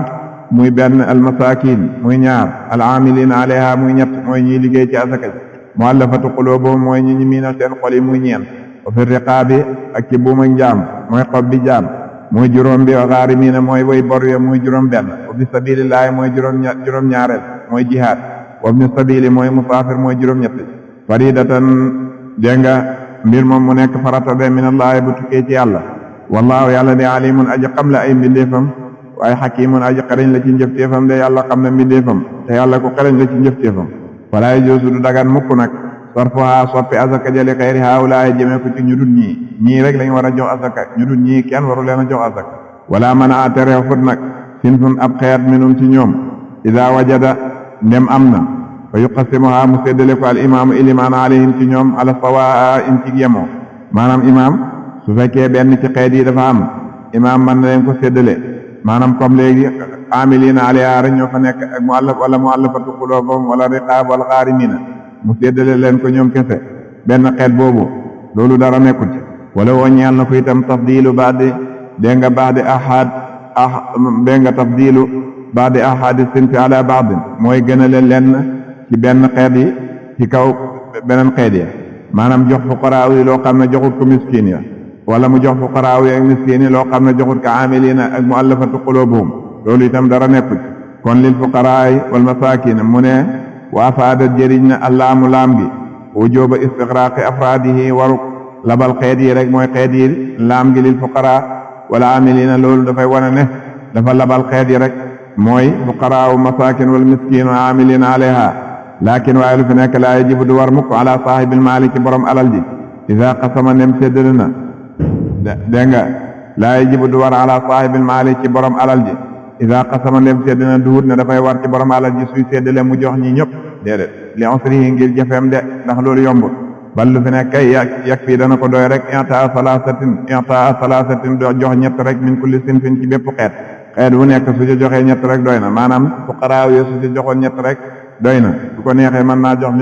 muy benn almasakin muy ñaar alamilina alayha muy ñett mooy ñiy liggéey ci azaka ji muallafatu qulubuhum mooy ñi miinal seen xol yi muy ñeent wa fi riqaabi ak ci buum ak njaam mooy xob bi jaam muy juróom bi wa ghaarimiina mooy way bor ya muy juróom benn wa fi sabilillahi mooy juróom ñaareel mooy jihaad wa ibni sabili mooy musaafir mooy juróom ñett faridatan dégg nga mbir moom mu nekk farata de minallahi bu tukkee ci yàlla wallaahu yàlla de alimun aji xam la ay mbindeefam waaye xakimun aji xereñ la ci njëfteefam de yàlla xam na mbindeefam te yàlla ko xereñ la ci njëfteefam wala yajoozu du dagan mukk nag sarfuha soppi azaka jëli xayri haawulaay jëmee ko ci ñu dul ñii rek lañ war a jox azaka ñu dul ñii kenn waru leen a jox azaka wala mën a tere fut nag sinfun ab xeet minum ci ñoom ida wajada ndem am na fa yuqasimuha mu séddale ko al imaamu ilimaan alayhim ci ñoom ala sawaa in ci yemoo maanaam imaam su fekkee benn ci xeet yi dafa am imaam mën na leen ko séddale maanaam comme léegi amilina alayha rek ñoo fa nekk ak muallaf wala muallafatu qulubuhum wala riqaab wal gharimina mu séddale leen ko ñoom kese benn xeet boobu loolu dara nekkul ci wala woo ñeel na ko itam tafdilu baadi dégg nga baadi ahad dégg nga tafdilu baadi ahadi sinfi ala baadin mooy gënale lenn ci benn xeet yi ci kaw beneen xeet yi maanaam jox fuqaraaw yi loo xam ne joxut ko miskin ya wala mu jox fuqaraaw yi ak miskin yi loo xam ne joxut ko amilina ak muallafatu qulubuhum loolu itam dara nekkul ci kon lil fuqaraay wal masakin mu ne waa faada jëriñ na allaamu laam gi wujuba istigraqi afraadihi waru labal xeet yi rek mooy xeet yi laam gi lil fuqaraa wala amilina loolu dafay wane ne dafa labal xeet yi rek mooy fuqaraaw masakin wal miskin wa amilina alayha lakin waaye lu fi nekk laa yajibu du war mukk ala saahibil maali ci borom alal ji ida qasama nem séddale na dégg nga laa yajibu du war ala saahibil maali ci borom alal ji ida qasama nem séddale na duhut ne dafay war ci borom alal ji suy séddale mu jox ñi ñëpp déedéet li usrihi ngir jafeem de ndax loolu yombul bal lu fi nekk kay yak fii dana ko doy rek intaa salaasatin do jox ñett rek min kulli sinfin ci bépp xeet bu nekk su joxee ñett rek doy na maanaam fuqaraaw yi su joxoon ñett rek doy na su ko neexee mën naa jox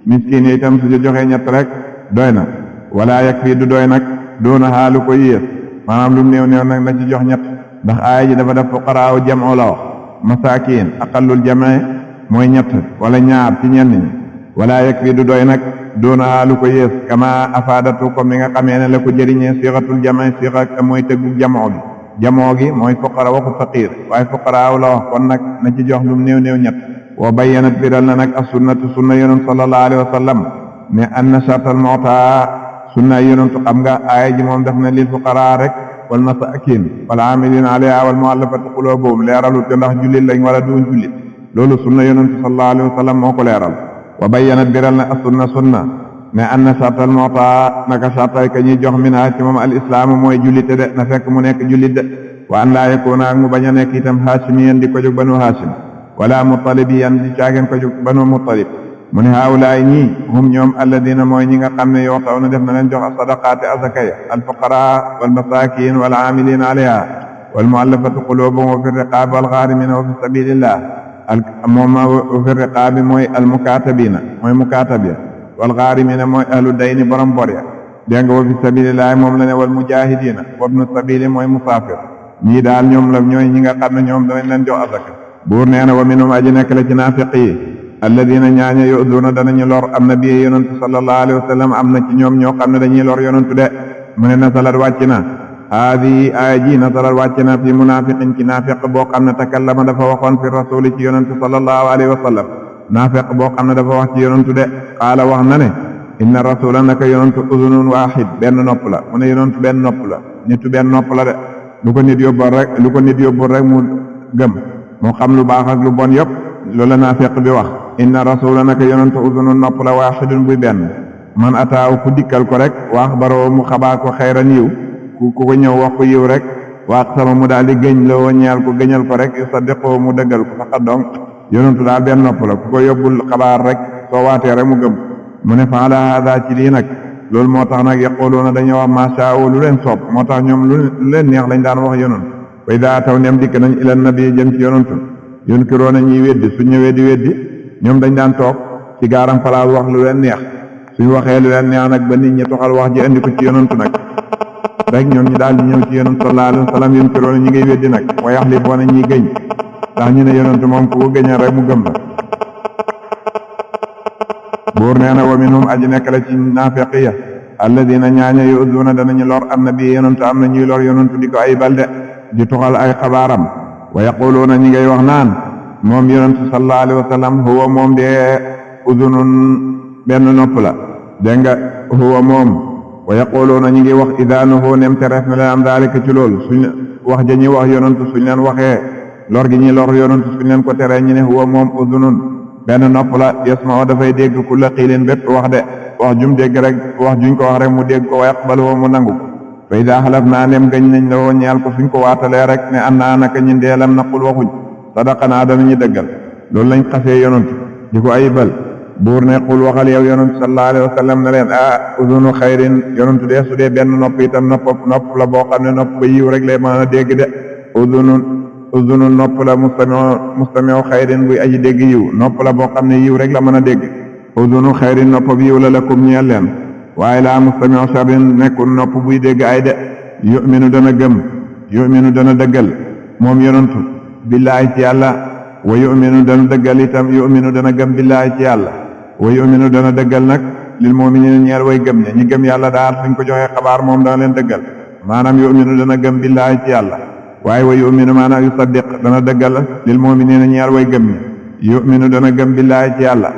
miskin yi itam su joxee ñett rek doy na wala yak fii du doy nag doona xaalu ko yées maanaam lu mu néew néew nag na ci jox ñett ndax aaya ji dafa def fuqaraaw jam'u la wax masaakin aqallul jam'i mooy ñett wala ñaar ci ñenn ñi wala yak fii du doy nag doona xaalu ko yées kama afaadatu comme ni nga xamee ne la ko jëriñee siixatul jam'i siixa mooy tëggu jamoo gi mooy fuqara waxu faqir waaye fuqaraaw la wax kon nag na ci jox lu mu néew néew ñett wa bayyanat biral na nag as-sunnatu sunna yonent sallallahu alayhi wa sallam ne anna shartal mu'ta sunna yonent xam nga aaya ji moom def na lil fuqara rek wal masakin wal amilina alayha wal mu'allafati qulubuhum leeralut te ndax jullit lañ wala duñ jullit loolu sunna yonent sallallahu alayhi wa sallam moo ko leeral wa bayyanat biral na as-sunna sunna ne anna shartal mu'ta naka shartay ka ñuy jox min ci moom al islaamu mooy jullite de na fekk mu nekk jullit de wa an laa yakuna ak mu bañ a nekk itam haashimiyan di ko jóg banu haashim wala mutalibiyan di caageen ko jóg banu mutalib mu ne haawulaay ñii hum ñoom alladina mooy ñi nga xam ne yoo taw na def na leen jox sadaqaati azakaya alfuqara wal masakin wal amilina alayha wal muallafati qulubuhum wa fi riqaabi wal gharimina wa fi sabilillah moom wa fi riqaabi mooy al mukatabina mooy mukatabiya wal gharimina mooy ahlu dayni borom bor ya dégg nga wa fi sabilillah moom la ne wal mujahidina wa ibnu sabili mooy musafir ñii daal ñoom la ñooy ñi nga xam ne ñoom danañ leen jox azaka buur nee na wa minhum aji nekk la ci naafiq yi alladina ñaaña yu'duna danañu lor annabi yonentu sallallahu alayhi wa sallam am na ci ñoom ñoo xam ne dañuy lor yonentu de mu ne nasalat wàcc na haadi aaya ji nasalat wàcc na fi munaafiqin ci naafiq boo xam ne takallama dafa waxoon fi rasuli ci yonentu sallallahu alayhi wa sallam naafiq boo xam ne dafa wax ci yonentu de qaala wax na ne inna rasula naka yonentu uzunun waahid benn nopp la mu ne yonentu benn nopp la nitu benn nopp la de lu ko nit yóbbul rek mu gëm moo xam lu baax ak lu bon yëpp loolu la naafiq bi wax inna rasula naka yonentu uzunun nopp la waahidun buy benn man ataaw ku dikkal ko rek wax baroo mu xabaa ko xayran yiw ku ko ñëw wax ko yiw rek wax sama mu daal di gëñ la woo ñeel ko gëñal ko rek saddiqoo mu dëggal ko faqat donc yonentu daal benn nopp la ku ko yóbbul xabaar rek soo waatee rek mu gëm mu ne fa ala hada ci lii nag loolu moo tax nag yaquluuna dañuy wax macha lu leen soob moo tax ñoom lu leen neex lañ daan wax yonent way daa taw nem dikk nañ ila nabi jëm ci yonentu yunkiroona ñuy weddi su ñëwee di weddi ñoom dañ daan toog ci gaaram palaas wax lu leen neex suñ waxee lu leen neex nag ba nit ñi toxal wax ji andi ko ci yonentu nag rek ñoom ñu daal di ñëw ci yonentu sallallahu alayhi wa sallam yunkiroona ñi ngay weddi nag wa yaxlifuuna ñuy gëñ ndax ñu ne yonentu moom ku ko gëñal rek mu gëm la buur nee na wa minhum aji nekk la ci naafiqiya alladina ñaaña yu'duna danañu lor annabi yonentu am na ñuy lor yonentu di ko ay balde di toxal ay xabaaram wa yaquluuna ñi ngay wax naan moom yonentu sallallahu alayhi wa sallam huwa moom de udunun benn nopp la dégg nga huwa moom wa yaquluuna ñi ngi wax idaanuhu nem tereef na leen am daalika ci loolu suñ wax ja ñuy wax yonentu suñ leen waxee lor gi ñuy lor yonentu suñ leen ko teree ñu ne huwa moom udunun benn nopp la yasma'u dafay dégg ku la xiilin bépp wax de wax jum dégg rek wax juñ ko wax rek mu dégg ko wa yaqbalu mu nangu fa idaa xalafnaa nem gañ nañ la woo ñeel ko suñ ko waatalee rek ne annaa naka ñun dee lam naqul waxuñ sadaqanaa danañu dëggal loolu lañ xasee yonent di ko ayibal buur ne qul waxal yow yonent sallallahu alayhi wa sallam ne leen udunu xayrin yonentu dee su dee benn nopp itam nopp la boo xam ne nopp ba yiw rek lay mën a dégg de udunu nopp la mustamiu xayrin buy aji dégg yiw nopp la boo xam ne yiw rek la mën a dégg udunu xayrin nopp bi yiw la lakum ñeel leen waaye laa mustamiu sharrin nekkul nopp buy dégg ay de yuminu dana gëm yuminu dana dëggal moom yonentu billaahi ci yàlla wa yuminu dana dëggal itam yuminu dana gëm billaahi ci yàlla wa yuminu dana dëggal nag lil mu'minina ñeel way gëm ñi gëm yàlla daal suñ ko joxee xabaar moom dana leen dëggal maanaam yuminu dana gëm billaahi ci yàlla waaye wa yuminu maanaam yusaddiq dana dëggal lil mu'minina ñeel way gëm ñi yuminu dana gëm billaahi ci yàlla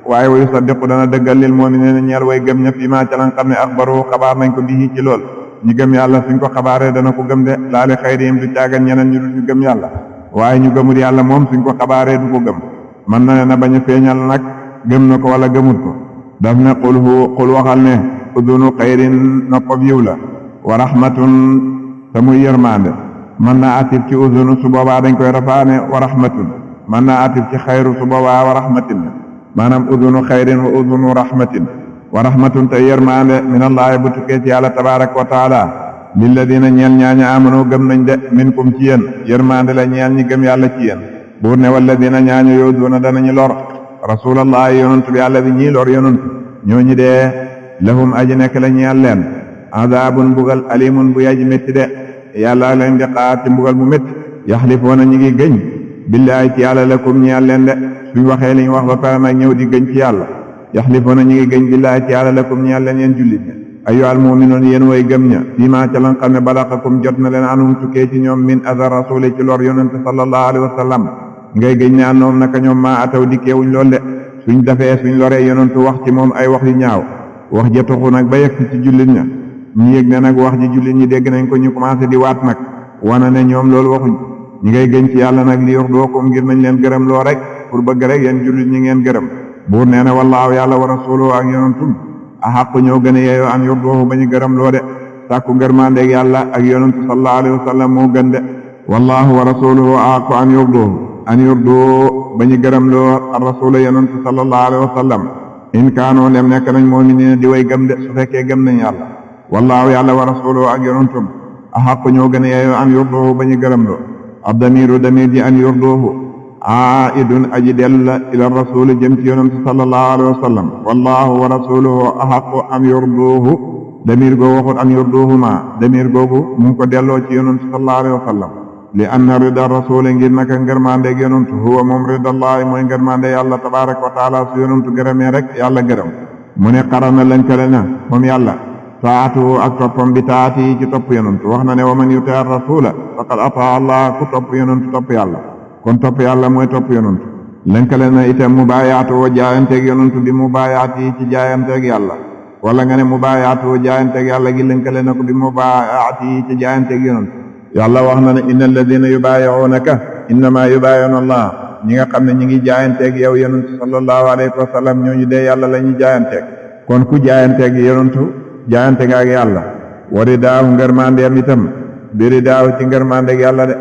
waaye wa yusaddiqu dana dëggal lil mu'minina ñeel way gëm ña fi maa ca la nga xam ne axbaru xabaar nañ ko bii ci lool ñi gëm yàlla suñ ko xabaaree dana ko gëm de laali xayrihim du caagan ñeneen ñu dul ñu gëm yàlla waaye ñu gëmul yàlla moom suñ ko xabaaree du ko gëm mën na ne na bañ a feeñal nag gëm na ko wala gëmut ko daf ne qul waxal ne udunu xayrin noppab yiw la wa rahmatun te muy yërmande mën naa atif ci udunu su boobaa dañ koy rafaane wa rahmatun mën naa atif ci xayru su boobaa wa rahmatin maanaam udunu xayrin wa udunu rahmatin wa rahmatun te yërmande min allahi bu tukkee ci yàlla tabaraka wa taala lilladina ñeel ñaaña amanu gëm nañ de minkum ci yéen yërmande la ñeel ñi gëm yàlla ci yéen buur ne walladina ñaañu yuduuna danañu lor rasulallahi yonantu bi yàlla bi ñii lor yonantu ñooñu dee lahum aji nekk la ñeel leen adabun mbugal alimun bu yaji métti de yàlla leen di xaar ci mbugal mu métti yaxlifoona ñi ngi gëñ billaahi ci yàlla lakum ñeel leen de suñ waxee liñ wax ba pare nag ñëw di gëñ ci yàlla yaxlifoona ñi ngi gëñ billaahi ci yàlla lakum ñeel leen yéen jullit ñi ayyuhal mu'minuun yéen way gëm ña fii maa ca lan xam ne balaqakum jot na leen anum tukkee ci ñoom min azar rasuli ci lor yonente sallallahu alayhi wa sallam ngay gëñ ne anoom naka ñoom maa ataw dikkeewuñ lool de suñ defee suñ loree yonentu wax ci moom ay wax yu ñaaw wax ja tuxu nag ba yegg ci jullit ña ñu yëg ne nag wax ji jullit ñi dégg nañ ko ñu commencé di waat nag wana ne ñoom loolu waxuñ ñi ngay gëñ ci yàlla nag li yor doo ko ngir nañ leen gërëm loo rek pour bëgg rek yéen jullit ñi ngeen gërëm buur nee na wallaahu yàlla wa rasuluhu ak yonentum a xàqu ñoo gën a yeeyoo an yor doohu ba ñu gërëm loo de sàkku ngërmandeeg yàlla ak yonentu sallallahu alayhi wa sallam moo gën de wallaahu wa rasuluhu a xàqu an yor doohu an yurdu ba ñu gërëm loo ar rasula yonentu sallallahu alayhi wa sallam in kaanoo dem nekk nañ mu'miniina di way gëm de su fekkee gëm nañ yàlla wallaahu yàlla wa rasuluhu ak yonentum a xàqu ñoo gën a yeeyoo an yurduhu ba ñu gërëm loo ab damiru damir ji an yurduhu aidun aji dellu la ila rasuli jëm ci yonentu sallallahu alayhi wa sallam wallaahu wa rasuluhu a xàqu an yurduhu damir googu waxut an yurduhuma damir googu mu ngi ko delloo ci yonentu sallallahu alayhi wa sallam li anna rida rasuli ngir naka ngërmandeeg yonentu huwa moom ridallahi mooy ngërmande yàlla tabaraka wa taala su yonentu gërëmee rek yàlla gërëm mu ne xarana lënkale na moom yàlla taatu ak toppam bi taati yi ci topp yonentu wax na ne wa man yuti ar rasula faqad ataa allah ku topp yonentu topp yàlla kon topp yàlla mooy topp yonentu lënkale na itam mubaayaatu woo jaayanteeg yonentu bi mubaayaat yi ci jaayanteeg yàlla wala nga ne mubaayaatu woo jaayanteeg yàlla gi lënkale na ko bi mubaayaat yi ci jaayanteeg yonentu yàlla wax na ne inna alladina yubaayi'unaka innama yubaayi'una allah ñi nga xam ne ñi ngi jaayanteeg yow yonentu sallallahu alayhi wa sallam ñooñu dee yàlla la ñuy jaayanteeg kon ku jaayanteeg yonentu jaayante nga ak yàlla wari daaw ngërmandeem itam biri daaw ci ngërmandeeg yàlla de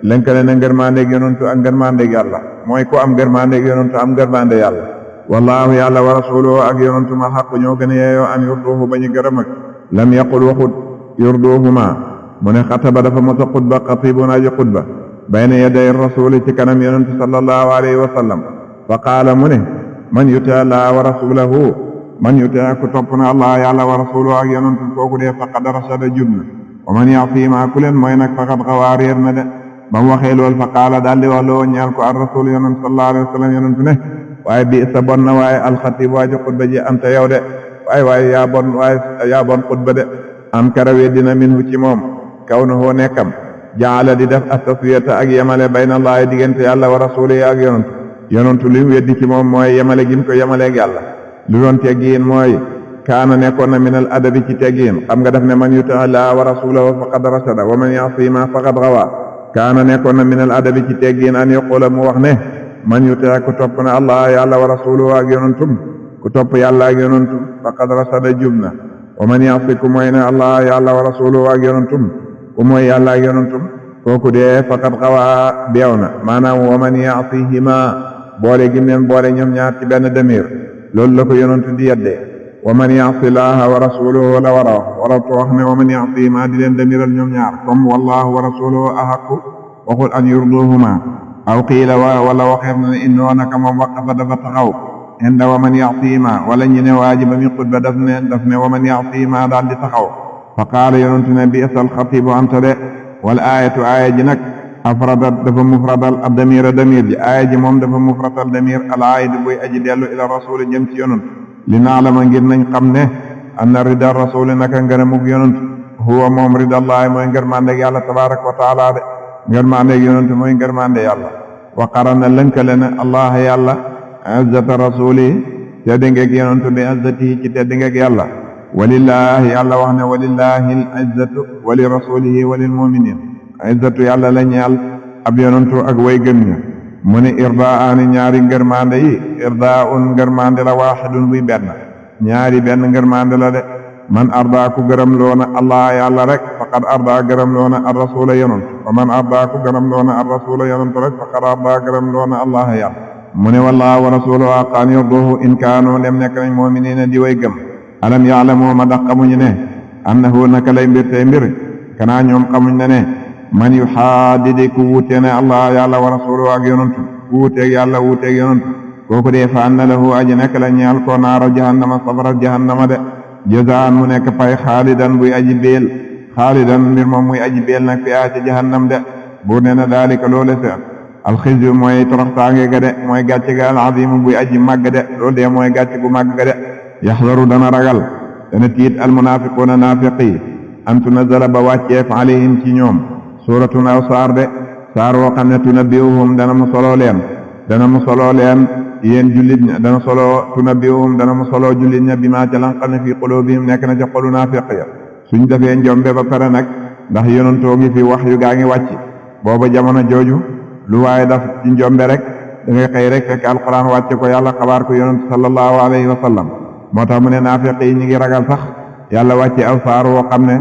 lënkale na ngërmandeeg yonentu ak ngërmandeeg yàlla mooy ku am ngërmandeeg yonentu am ngërmande yàlla wallaahu yàlla wa rasuluhu ak yonentu ma xaq ñoo gën a yeeyoo an yurduhu ba ñu gërëm ak lam yaqul waxut yurduhuma mu ne xataba dafa mos a xutba xatibun aji xutba bayna yaday rasuli ci kanam yonentu sallallahu alayhi wa sallam fa qaala mu ne man yuti allah wa rasulahu man yuti ku topp na allah yàlla wa rasulahu ak yonentu kooku dee faqad rashada jub na wa man ya'sima ku leen mooy nag faqad xawaa réer na de ba mu waxee lool fa qaala daal di wax loo ñeel ko ar rasul yonentu sallallahu alayhi wa sallam yonentu ne waaye bi sa bon na waaye alxatib waaji xutba ji anta yow de waaye yaa bon xutba de am karawee dina minhu ci moom kaw na hoo nekkam jaala di def astaswiyata ak yemale bayna allahi diggante yàlla wa rasulihi ak yonentu li weddi ci moom mooy yemale gim ko yemaleeg yàlla lu doon teggiin mooy kaana nekkoon na minal adabi ci teggiin xam nga def ne man yuti allaha wa rasulahu faqad rashada wa man ya'sima faqad gawa kaana nekkoon na minal adabi ci teggiin an yaqula mu wax ne man yuti ku topp na allah yàlla wa rasulahu ak yonentum ku topp yàlla ak yonentum faqad rashada jub na wa man ya'si ku mooy ne allah yàlla wa rasulahu ak yonentum ku mooy yàlla ak yonentum kooku dee faqad xawaa beew na maanaam wa man ya'sihima boole gi leen boole ñoom ñaar ci benn demir loolu la ko yonent di yeddee wa man ya'si llaaha wa rasulahu la waratu wax ne wa man ya'si ma di leen damiral ñoom ñaar comme wallahu wa rasuluhu ahaqqu waxul an yurduhuma aw qiila wala waxeef na ne innoo naka moom waqafa dafa taxaw inda wa man ya'si ma wala ñu ne waajiba mi xutba daf ne wa man ya'si ma daal di taxaw fa qaala yonent ne bi'sal xatibu anta de wal aayatu aaya ji nag afradat dafa mufradal ab damir ji aaya ji moom dafa mufradal damir al aayid buy aji dellu ila rasul jëm ci yonent li naalama ngir nañ xam ne anna rida rasul naka ngërëmug yonent huwa moom ridallaahi mooy ngërmandeeg yàlla tabaraka wa taala de ngërmandeeg yonent mooy ngërmande yàlla wa qarana lënkale ne allah yàlla izzata rasuli teddi ngeeg yonent bi izzatihi ci teddi ngeeg yàlla walillahi yàlla wax ne walillahi al izzatu wa li rasulihi wa lil muminin izzatu yàlla la ñeel ab yonentu ak way gëm ña mu ne irdaani ñaari ngërmande yi irdaun ngërmande la waaxidun buy benn ñaari benn ngërmande la de man arda ku gërëm loona allah yàlla rek faqad arda gërëm loona ar rasula yonent wa man arda ku gërëm loona ar rasula yonent rek faqad arda gërëm loona allah yàlla mu ne wallahu wa rasuluhu aqaan yurduhu in kaanu dem nekk nañ mu'minina di way gëm alam ya'lamu ma dax xamuñu ne annahu naka lay mbir tey mbir kanaa ñoom xamuñ ne man yu xaadidi ku wuute ne allah yàlla wa rasuluhu ak yonantu ku wuuteeg yàlla wuuteeg yonantu kooku dee fa anna lahu aji nekk la ñeel ko naara jahannama safara jahannama de jazaan mu nekk pay xaalidan buy aji beel xaalidan mbir moom muy aji beel nag fi ci jahannam de buur nee na daalika loole seen alxizyu mooy toroxtaange ga de mooy gàcce ga alazimu buy aji màgg de loolu de mooy gàcce gu màgg ga de yaxdaru dana ragal dana tiit almunafiquuna naafiqi an tunazala ba wàcceef alayhim ci ñoom suuratun aw saar de saar woo xam ne tunabbiuhum dana mu soloo leen yéen jullit ña tunabbiuhum dana mu soloo jullit ña bi maa ca lan xam ne fii qulubihim nekk na ca xolu naafiq ya suñ defee njombe ba pare nag ndax yonantoo ngi fi wax yu gaa ngi wàcc booba jamono jooju lu waaye daf ci njombe rek da ngay xëy rek fekk alquran wàcce ko yàlla xabaar ko yonent sallallahu alayhi wa sallam moo tax mu ne naafiq yi ñi ngi ragal sax yàlla wàcce aw saar woo xam ne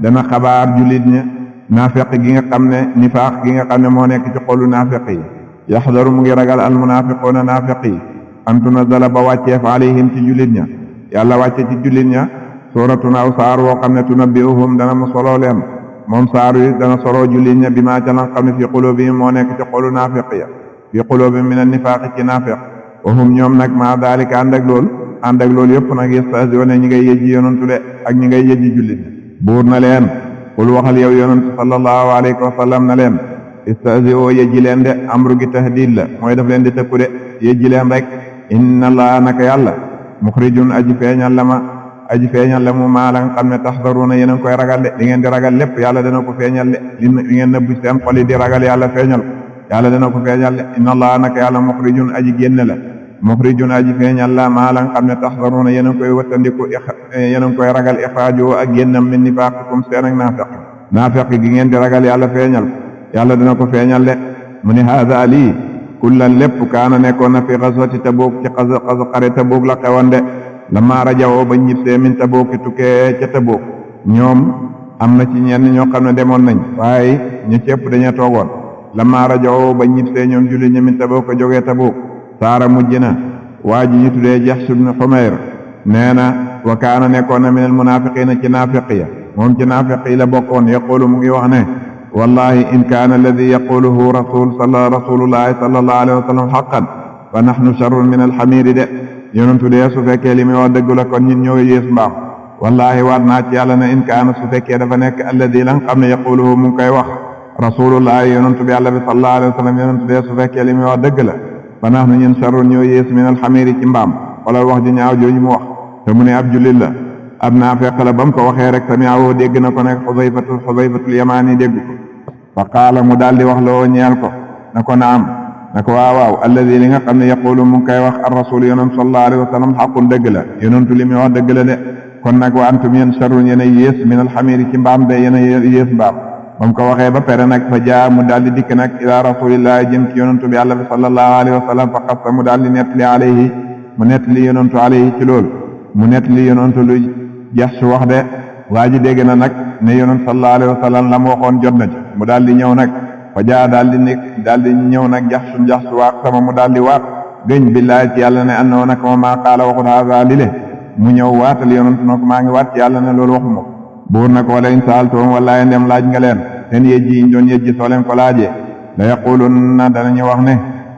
dana xabaar jullit ña naafiq gi nga xam ne nifaaq gi nga xam ne moo nekk ci xolu naafiq yi yaxdaru mu ngi ragal al munaafiquuna naafiq yi an tunazala ba wàcceef alayhim ci jullit ña yàlla wàcce ci jullit ña suuratun aw saar woo xam ne tunabbiuhum dana mu soloo leen moom saar wi dana soloo jullit ña bi maa ca lan xam ne fii qulubihim moo nekk ci xolu naafiq ya fii qulubihim min an-nifaaq ci naafiq wa hum ñoom nag maa daalika ànd ak loolu yëpp nag yastahzi'uuna ñi ngay yëjji yonantu de ak ñi ngay yëjji jullit buur na leen qul waxal yow yonantu sallallahu alayhi wa sallam na leen istahzi'u yëjji leen de amru gi tahdiid la mooy daf leen di tëkku de yëjji leen rek inna allaha naka yàlla muxrijun aji feeñal la mu maa la nga xam ne taxdaruuna yéen a ngi koy ragal de di ngeen di ragal lépp yàlla dana ko feeñal de li ngeen nëbbu seen xol yi di ragal yàlla feeñal yàlla dana ko feeñal de inna allaha naka yàlla muxrijun aji génne la muxrijun aji feeñal la maa la nga xam ne taxdaruuna yéen a ngi koy wattandiku yéen a ngi koy ragal ixraajoo ak génnam min nifaaqikum seen ak naafeq gi ngeen di ragal yàlla feeñal yàlla dana ko feeñal de mu ne haada lii kullan lépp kaana nekkoon na fi xaswati Tabuuk ci xare Tabuuk la xewoon de lamma rajawoo ba ñibbisee min Tabuuk tukkee ca Tabuuk ñoom am na ci ñenn ñoo xam ne demoon nañ waaye ñu ci ëpp dañoo toogoon lamma rajawoo ba ñibbisee ñoom julli ñi min Tabuuk jógee Tabuuk saara mujj na waa ji ñu tuddee Jahsh ibn Humayr nee na wa kaana nekkoon na minal munaafiqiina ci naafiq ya moom ci naafiq yi la bokkoon yaqulu mu ngi wax ne wallahi in kaana alladi yaquluhu rasulullahi sallallahu alayhi wa sallam haqqan fa nahnu sharrun min alxamiiri de yonentu dee su fekkee li muy wax dëgg la kon ñun ñoo yées mbaam wallahi waat naa ci yàlla ne in kaana su fekkee dafa nekk alladi la nga xam ne yaquluhu mu ngi koy wax rasulullahi yonentu bi yàlla bi sallallahu alayhi wa sallam yonentu dee su fekkee li muy wax dëgg la fa nahnu ñun sharrun ñoo yées min alxamiiri ci mbaam wala wax ji ñaaw jooju mu wax te mu ne ab jullit la ab naafeq la ba mu ko waxee rek sami'ahu dégg na ko nekk Xudayfatul Yamaani dégg ko fa qaala mu daal di wax loo ñeel ko na ko naam na ko waaw alladi li nga xam ne yaqulu mu ngi koy wax ar rasul yonent sallallahu alayhi wa sallam xaqun dëgg la yonentu li muy wax dëgg la de kon nag wa antum yéen sharrun yéen a yées min alxamiri ci mbaam de yéen a yées mbaam ba mu ko waxee ba pere nag fa jaa mu daal di dikk nag ila rasulillahi jëm ci yonentu bi yàlla bi sallallahu alayhi wa sallam fa xassa mu daal di nettali alayhi mu nettali yonentu alayhi ci loolu mu nettali yonentu lu Jahsh wax de waa ji dégg na nag ne yonent sallallahu alayhi wa sallam la mu waxoon jot na ci mu daal di ñëw nag fa jaa daal di ñëw nag Jahsh waat sama mu daal di waat gëñ billaahi ci yàlla ne annoo nag moom maa qaala waxul haza lile mu ñëw waatal yonent na ko maa ngi waat ci yàlla ne loolu waxuma ko buur na ko wala in saaltoom wallaahi ndem laaj nga leen seen yejji yi doon yejji soo leen ko laajee la yaqulunna danañu wax ne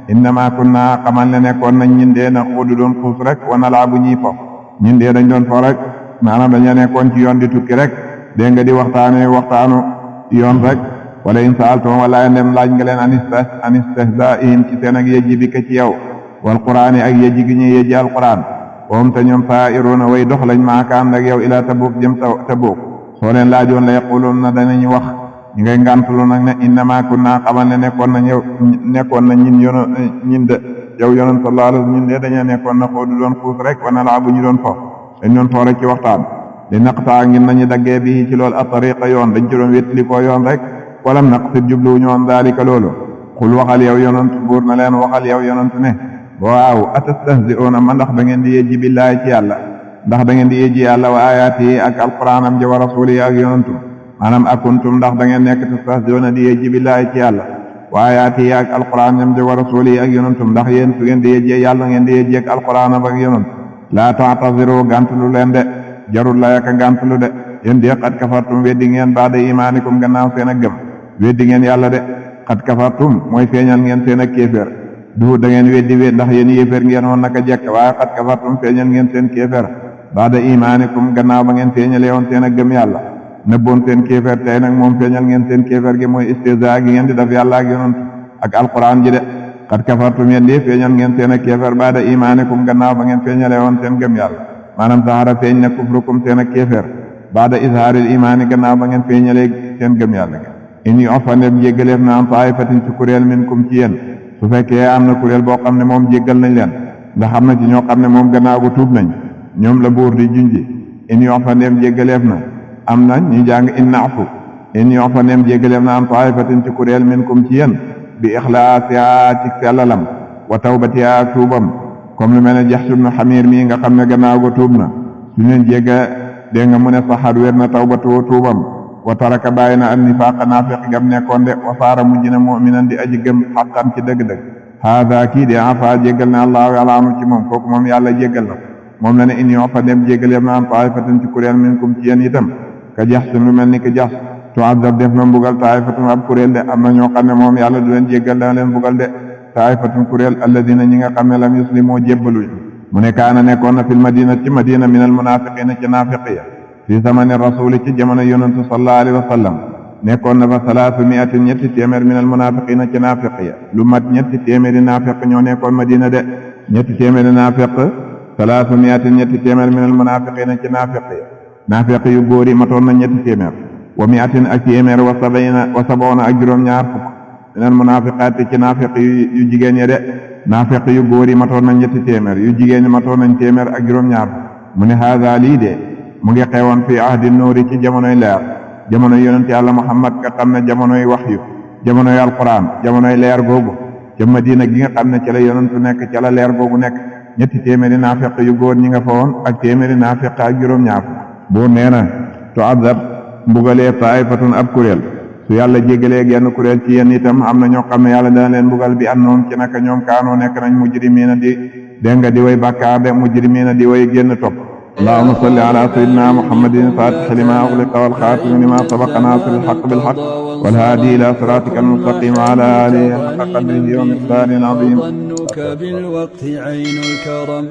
innama kunna xamal ne nekkoon nañ ñun dee na xuudu doon xuus rek wa nalaabu ñuy fo ñun dee dañ doon fo rek maanaam dañu nekkoon ci yoon di tukki rek dégg nga di waxtaanu yoon rek wala in saaltum wala ndem laaj nga leen an istihzaa'ihim ci seen ak yejji bi ka ci yow wal qur'aan ak yejji gi ñuy yejji alquran woom te ñoom saa'iruuna way dox lañ maakaan ak yow ilaa Tabuk jëm Tabuk soo leen laajoon la yaqulunna danañu wax ñi ngay ngàntulu nag ne innama kunna xamal ne nekkoon na ñin de yow yonent sallallahu alayhi ñun de dañoo nekkoon na xoodu doon xuus rek wa nalaabu ñu doon fo dañ doon fo rek ci waxtaan li naqtaa ngir nañu daggee bi ci loolu at-tariqa yoon dañ ci doon wéttali koo yoon rek walam naqsid jublu ñoon daalika loolu xul waxal yow yonent buur na leen waxal yow yonent ne waaw atastahzi'uuna ma ndax da ngeen di yejji billaahi ci yàlla ndax da ngeen di yejji yàlla wa ayaati ak alquraanam ja wa rasuuli ak yonentu maanaam akuntum ndax da ngeen nekk tastahzi'uuna di yejji billaahi ci yàlla wa ayaati ak alquraanam ja wa rasuuli ak yonentum ndax yéen su ngeen di yejjee yàlla ngeen di yejji ak alquraanam ak yonentu laa ta'taziru gàntulu leen de jarul la yaka gàntulu de yéen de qad kafartum weddi ngeen ba'da imaanikum gannaaw seen ak gëm weddi ngeen yàlla de qad kafartum mooy feeñal ngeen seen ak kéeféer du da ngeen weddi ndax yéen yéeféer ngeen woon naka jekk waaye qad kafartum feeñal ngeen seen kéeféer ba'da imaanikum gannaaw ba ngeen feeñalee woon seen ak gëm yàlla nëbboon seen kéeféer tey nag moom feeñal ngeen seen kéeféer gi mooy istihzaa gi ngeen di def yàlla ak yonent ak alquran ji de qad kafartum yéen de feeñal ngeen seen ak kéeféer ba'da imaanikum gannaaw ba ngeen feeñalee woon seen gëm yàlla maanaam zahara feeñ na kufrukum seen ak kéeféer ba'da izhaaril imaani gannaaw ba ngeen feeñalee seen gëm yàlla gi in yu'fa ndem jéggaleef na am taa'ifatin ci kuréel minkum ci yéen su fekkee am na kuréel boo xam ne moom jéggal nañ leen ndax am na ci ñoo xam ne moom gannaaw gu tuub nañ ñoom la buur di junji in yu'fa ndem jéggaleef na am na ñu jàng in na'fu in yu'fa ndem jéggaleef na am taa'ifatin ci kuréel minkum ci yéen bi ixlaasiha ci sellalam wa tawbatiha tuubam comme lu mel ne Jahsh ibn Hamir mii nga xam ne gannaaw gu tuub na su leen jégga dégg nga mu ne saxaat wér na tawbatu tuubam wa taraka bàyyi na an nifaaqa naafiq gam nekkoon de wa saara mujj na mu'minan di aji gëm xaqan ci dëgg-dëgg haada kii de afa jéggal na allahu alaanu ci moom kooku moom yàlla jéggal na moom la ne in yoo fa dem jéggal yam na am taifatun ci kuréel minkum ci yéen itam ka jax lu mel ni ka jax tu'azzab def na mbugal taifatun ab kuréel de am na ñoo xam ne moom yàlla du leen jéggal dana leen mbugal de taifatun kuréel alladina ñi nga xam ne lam yuslimoo jébbaluñ mu ne kaana nekkoon na fil madina ci madina min al munafiqina ci naafiqiya fi zamani rasuli ci jamono yonentu sallallahu alayhi wa sallam nekkoon na fa 300 ñetti téeméer min al munafiqina ci naafiqiya lu mat ñetti téeméeri naafiq ñoo nekkoon madina de ñetti téeméeri naafiq 300 ñetti téeméer min al munafiqina ci naafiqiya naafiq yu góor yi matoon na ñetti téeméer wa mi'atin ak téeméer wa sab'una ak juróom-ñaar fukk min al munafiqaati ci naafiq yu jigéen ñi de naafiq yu góor yi matoon na ñetti téeméer yu jigéen ñi matoon nañ téeméer ak juróom-ñaar mu ne haada lii de mu ngi xewoon fi ahdi nuuri ci jamonoy leer jamonoy yonent yàlla Muhammad ka xam ne jamonoy waxyu jamonoy alquran jamonoy leer googu ca Madina gi nga xam ne ca la yonentu nekk ca la leer googu nekk ñetti téeméeri naafiq yu góor ñi nga fa woon ak téeméeri naafiq ak juróom-ñaar boo nee na tu'azzab mbugalee taifatun ab kuréel su yàlla jégalee genn kuréel ci yéen itam am na ñoo xam ne yàlla dana leen mbugal bi annoon ci naka ñoom kaanoo nekk nañ mujrimiina di dégg nga di way bàkkaar de mujrimiina di way génn topp اللهم صل على سيدنا محمد الفاتح لما أغلق والخاتم لما سبق ناصر الحق بالحق والهادي إلى صراطك المستقيم وعلى آله حق قدره ومقداره العظيم. ظنك بالوقت عين الكرم